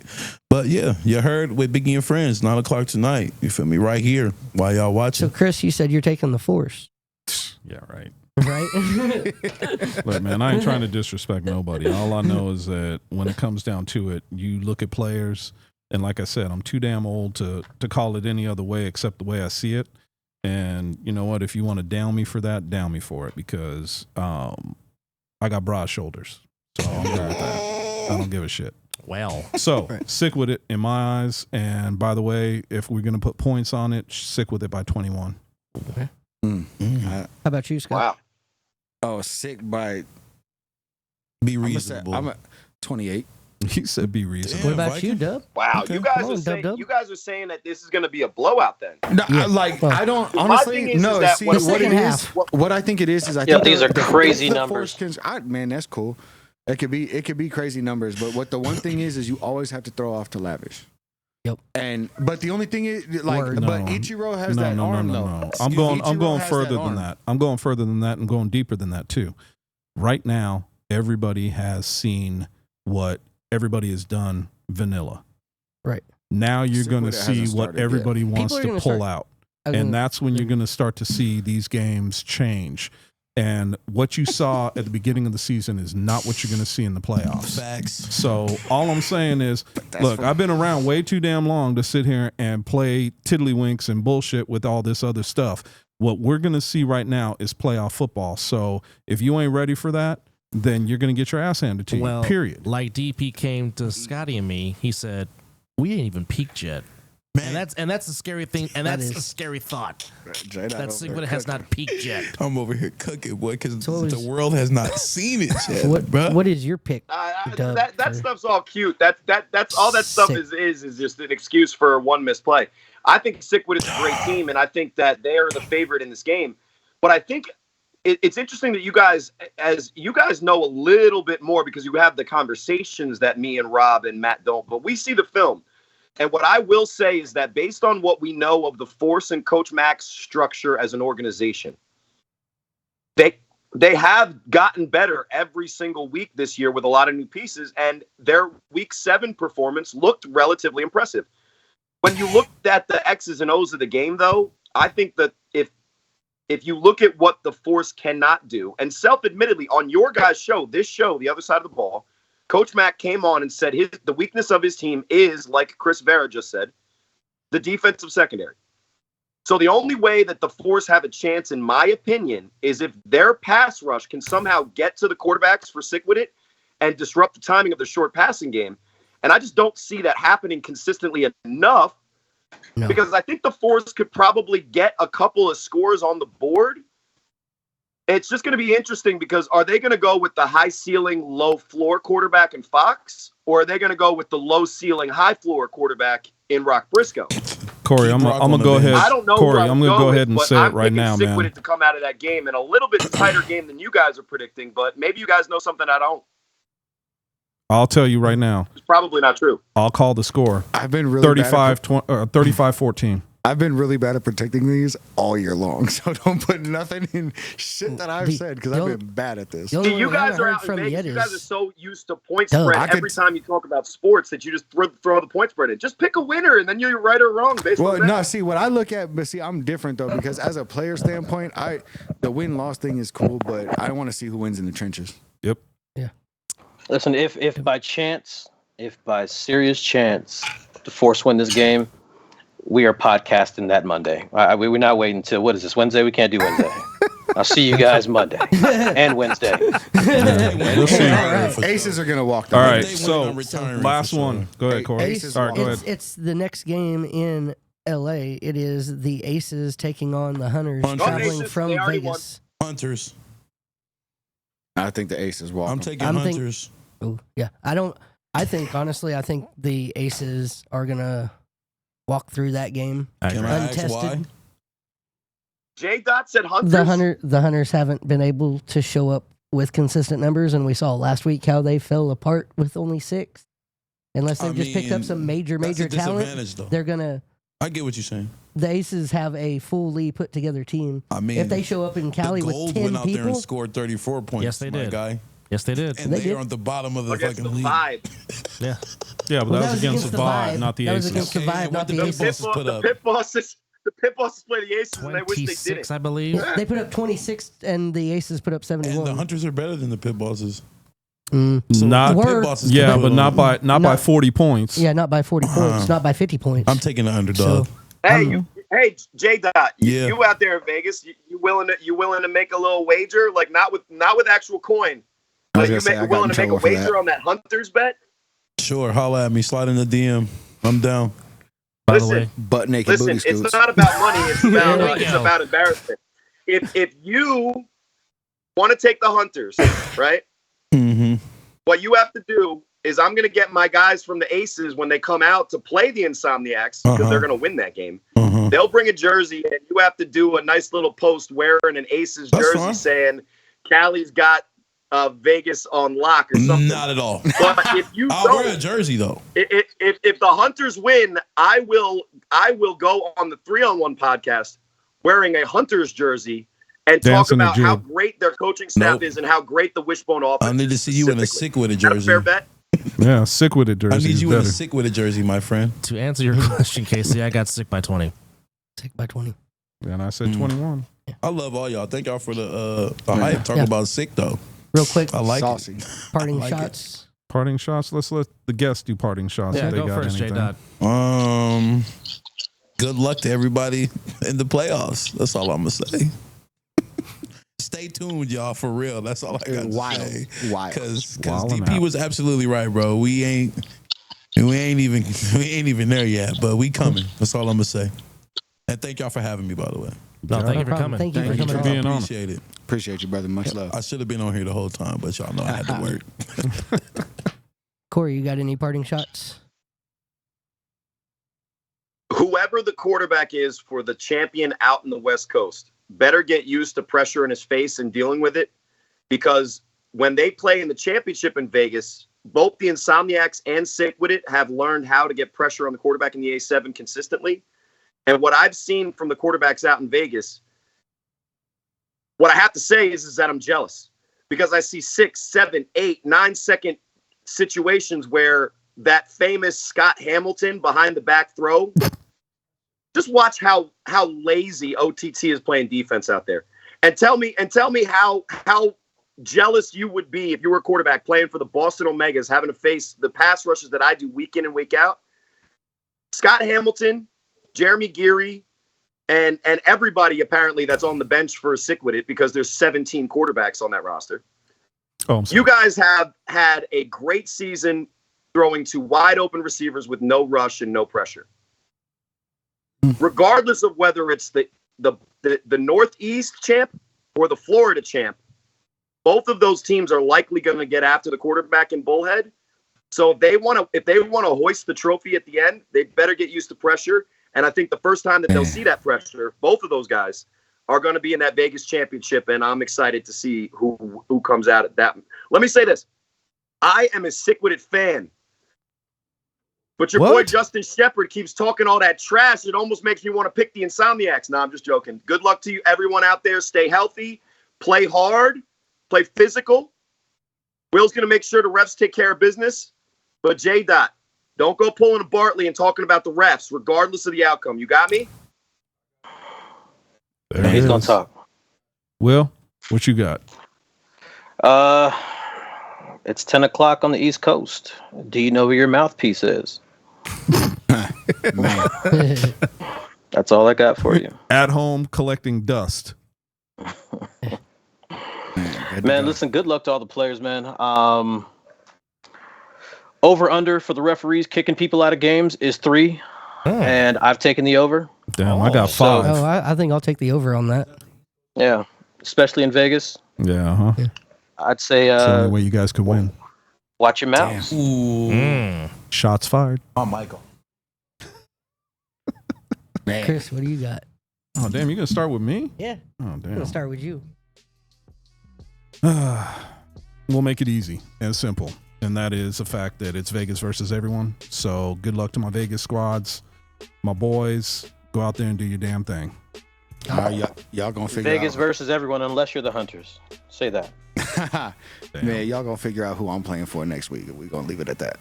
But yeah, you heard with Biggie and Friends, 9:00 tonight. You feel me? Right here while y'all So watching. Chris, you said you're taking the Force, yeah, right. right? Look, man, I ain't trying to disrespect nobody. All I know is that when it comes down to it, you look at players, and like I said, I'm too damn old to call it any other way except the way I see it. And you know what? If you want to down me for that, down me for it, because I got broad shoulders. So I'm good with that. I don't give a shit. Well, So sick with it in my eyes. And by the way, if we're gonna put points on it, sick with it by 21. How about you, Scott? Wow. Oh, sick by. Be I'm reasonable. at 28. He said be reasonable. What about Viking? you, Dub? Wow. Okay. You guys Come on, are saying Dub-Dub. you guys are saying that this is going to be a blowout then. No, Yeah. I don't My honestly. thing is No, that see what- The what it second is. half. What I think it is I Yeah, think these the- are crazy the numbers. Force man, that's cool. It could be crazy numbers, but what the one thing is you always have to throw off to Lavish. Yep. But the only thing is like, Word. but No. Ichiro has that arm though. I'm Ichiro going has further that than arm. that. I'm going further than that and going deeper than that too. Right now, everybody has seen what everybody has done vanilla. Right. Now you're Sick going to with it see hasn't what started yet. everybody wants People are to gonna pull start- out. I was And gonna- that's when you're going to start to see these games change. And what you saw at the beginning of the season is not what you're going to see in the playoffs. Facts. So all I'm saying is, look, from- I've been around way too damn long to sit here and play tiddlywinks and bullshit with all this other stuff. What we're going to see right now is playoff football. So if you ain't ready for that, then you're going to get your ass handed to you, period. Like DP came to Scotty and me, he said, we ain't even peaked yet. Man. And that's a scary thing, and that's a scary thought. That Sikwidit has not peaked yet. I'm over here cooking, boy, because the world has not seen it yet. What is your pick? That stuff's all cute. That's all that stuff is just an excuse for one misplay. I think Sikwidit's a great team, and I think that they are the favorite in this game. But I think it's interesting that you guys know a little bit more because you have the conversations that me and Rob and Matt don't. But we see the film. And what I will say is that based on what we know of the Force and Coach Mac's structure as an organization, they have gotten better every single week this year with a lot of new pieces, and their Week 7 performance looked relatively impressive. When you looked at the X's and O's of the game, though, I think that if you look at what the Force cannot do, and self-admittedly on your guys' show, this show, The Other Side of the Ball, Coach Mac came on and said the weakness of his team is, like Chris Veira just said, the defensive secondary. So the only way that the Force have a chance, in my opinion, is if their pass rush can somehow get to the quarterbacks for Sikwidit and disrupt the timing of the short passing game. And I just don't see that happening consistently enough because I think the Force could probably get a couple of scores on the board. It's just going to be interesting because are they going to go with the high ceiling, low floor quarterback in Fox, or are they going to go with the low ceiling, high floor quarterback in Rock Briscoe? Corey, I'm gonna go ahead. I don't know. Corey, I'm gonna go ahead and say it right now, man. Sikwidit to come out of that game in a little bit tighter game than you guys are predicting, but maybe you guys know something I don't. I'll tell you right now. It's probably not true. I'll call the score. I've been really 35-14. I've been really bad at predicting these all year long, so don't put nothing in shit that I've said because I've been bad at this. You guys are out in Vegas. You guys are so used to point spread every time you talk about sports that you just throw the point spread in. Just pick a winner, and then you're right or wrong based on that. No, see, what I look at, but see, I'm different, though, because as a player standpoint, the win-loss thing is cool, but I want to see who wins in the trenches. Yep. Yeah. Listen, if by serious chance, the Force win this game, we are podcasting that Monday. We're not waiting until, what is this, Wednesday? We can't do Wednesday. I'll see you guys Monday and Wednesday. We'll see. Aces are going to walk. All right, so last one. Go ahead, Corey. Aces All right, go ahead. It's the next game in LA. It is the Aces taking on the Hunters traveling from Vegas. Hunters. I think the Aces walk. I'm taking Hunters. Oh, yeah. I think the Aces are going to walk through that game untested. J. Dot said Hunters. The Hunters haven't been able to show up with consistent numbers, and we saw last week how they fell apart with only 6. Unless they've just picked up some major talent, they're gonna. I get what you're saying. The Aces have a fully put together team. I mean, if they show up in Cali with 10 went out people, there and scored 34 points. Yes, they did. Guy. Yes, they did. And they are on the bottom of the fucking league. Yeah. Yeah, but that was against the Vibe, not the Aces. That was against the Vibe, not the Aces. The Pit Bosses play the Aces, and I wish they didn't. I believe. They put up 26, and the Aces put up 71. And the Hunters are better than the Pit Bosses. Not, Pit Bosses but not by 40 points. Yeah, not by 40 points, not by 50 points. I'm taking the underdog. So, Hey, J. Dot, you out there in Vegas? You willing to make a little wager, like not with actual coin? But you willing to make a wager on that Hunters bet? Sure, holla at me. Slide in the DM. I'm down. By the way, butt naked booty scoots. It's not about money. It's about embarrassment. If you want to take the Hunters, right? Mm-hmm. What you have to do is I'm going to get my guys from the Aces when they come out to play the Insomniacs because they're going to win that game. They'll bring a jersey, and you have to do a nice little post wearing an Aces jersey saying Cali's got Vegas on lock or something. Not at all. But if you I'll wear a jersey though. If the Hunters win, I will go on the 3-on-1 podcast wearing a Hunters jersey and talk about how great their coaching staff is and how great the Wishbone offense. I need to see you in a Sikwidit jersey. Fair bet. Yeah, Sikwidit jersey. I need you in a Sikwidit jersey, my friend. To answer your question, Casey, I got sick by 20. Sick by 20. And I said 21. I love all y'all. Thank y'all for the hype. Talk about sick though. Real quick, I like saucy. Parting shots. Parting shots. Let's let the guests do parting shots. Yeah, if they go got first, anything. J. Dot. Good luck to everybody in the playoffs. That's all I'm gonna say. Stay tuned, y'all, for real. That's all I got to say. Wild. Because DP was absolutely right, bro. We ain't And we ain't even there yet, but we coming. That's all I'm gonna say. And thank y'all for having me, by the way. No, thank you for coming. Thank you for Thank you coming. for being on. Appreciate it. Appreciate you, brother. Much love. I should have been on here the whole time, but y'all know I had to work. Corey, you got any parting shots? Whoever the quarterback is for the champion out in the West Coast better get used to pressure in his face and dealing with it, because when they play in the championship in Vegas, both the Insomniacs and Sikwidit have learned how to get pressure on the quarterback in the A7 consistently. And what I've seen from the quarterbacks out in Vegas, what I have to say is that I'm jealous, because I see 6, 7, 8, 9 second situations where that famous Scott Hamilton behind the back throw. Just watch how lazy OTT is playing defense out there, and tell me how jealous you would be if you were a quarterback playing for the Boston Omegas, having to face the pass rushes that I do week in and week out. Scott Hamilton, Jeremy Geary, and everybody apparently that's on the bench for Sikwidit, because there's 17 quarterbacks on that roster. Oh, you guys have had a great season throwing to wide open receivers with no rush and no pressure. Regardless of whether it's the Northeast champ or the Florida champ, both of those teams are likely going to get after the quarterback in Bullhead. So if they want to hoist the trophy at the end, they better get used to pressure. And I think the first time that they'll see that pressure, both of those guys are going to be in that Vegas championship, and I'm excited to see who comes out at that. Let me say this: I am a Sikwidit fan. But your boy Justin Shepard keeps talking all that trash. It almost makes me want to pick the Insomniacs. No, I'm just joking. Good luck to you, everyone out there. Stay healthy, play hard, play physical. Will's going to make sure the refs take care of business. But J-Dot, don't go pulling a Bartley and talking about the refs, regardless of the outcome. You got me? He's going to talk. Will, what you got? It's 10 o'clock on the East Coast. Do you know where your mouthpiece is? That's all I got for you. At home collecting dust. Man, listen, good luck to all the players, man. Over under for the referees kicking people out of games is 3. And I've taken the over. Damn, I got 5. Oh, I think I'll take the over on that. Yeah, especially in Vegas. Yeah, Yeah. I'd say it's the only way you guys could win. Watch your mouths. Shots fired. Oh, Michael. Chris, what do you got? Oh, damn, you gonna start with me? Yeah. Oh, I'm damn. gonna start with you. We'll make it easy and simple, and that is the fact that it's Vegas versus everyone. So good luck to my Vegas squads, my boys. Go out there and do your damn thing. Y'all gonna figure Vegas out versus everyone, unless you're the Hunters. Say that. Man, y'all gonna figure out who I'm playing for next week. We're gonna leave it at that.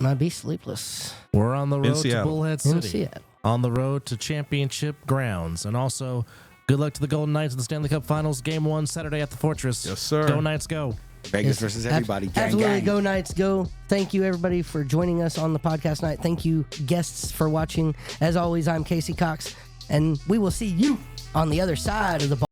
Might be sleepless. We're on the road to Seattle. Bullhead In City. Seattle. On the road to championship grounds. And also, good luck to the Golden Knights in the Stanley Cup Finals. Game 1 Saturday at the Fortress. Yes, sir. Go Knights, go. Vegas versus everybody. Gang, Absolutely. gang. Go Knights, go. Thank you, everybody, for joining us on the podcast night. Thank you, guests, for watching. As always, I'm KC Cox, and we will see you on the other side of the ball.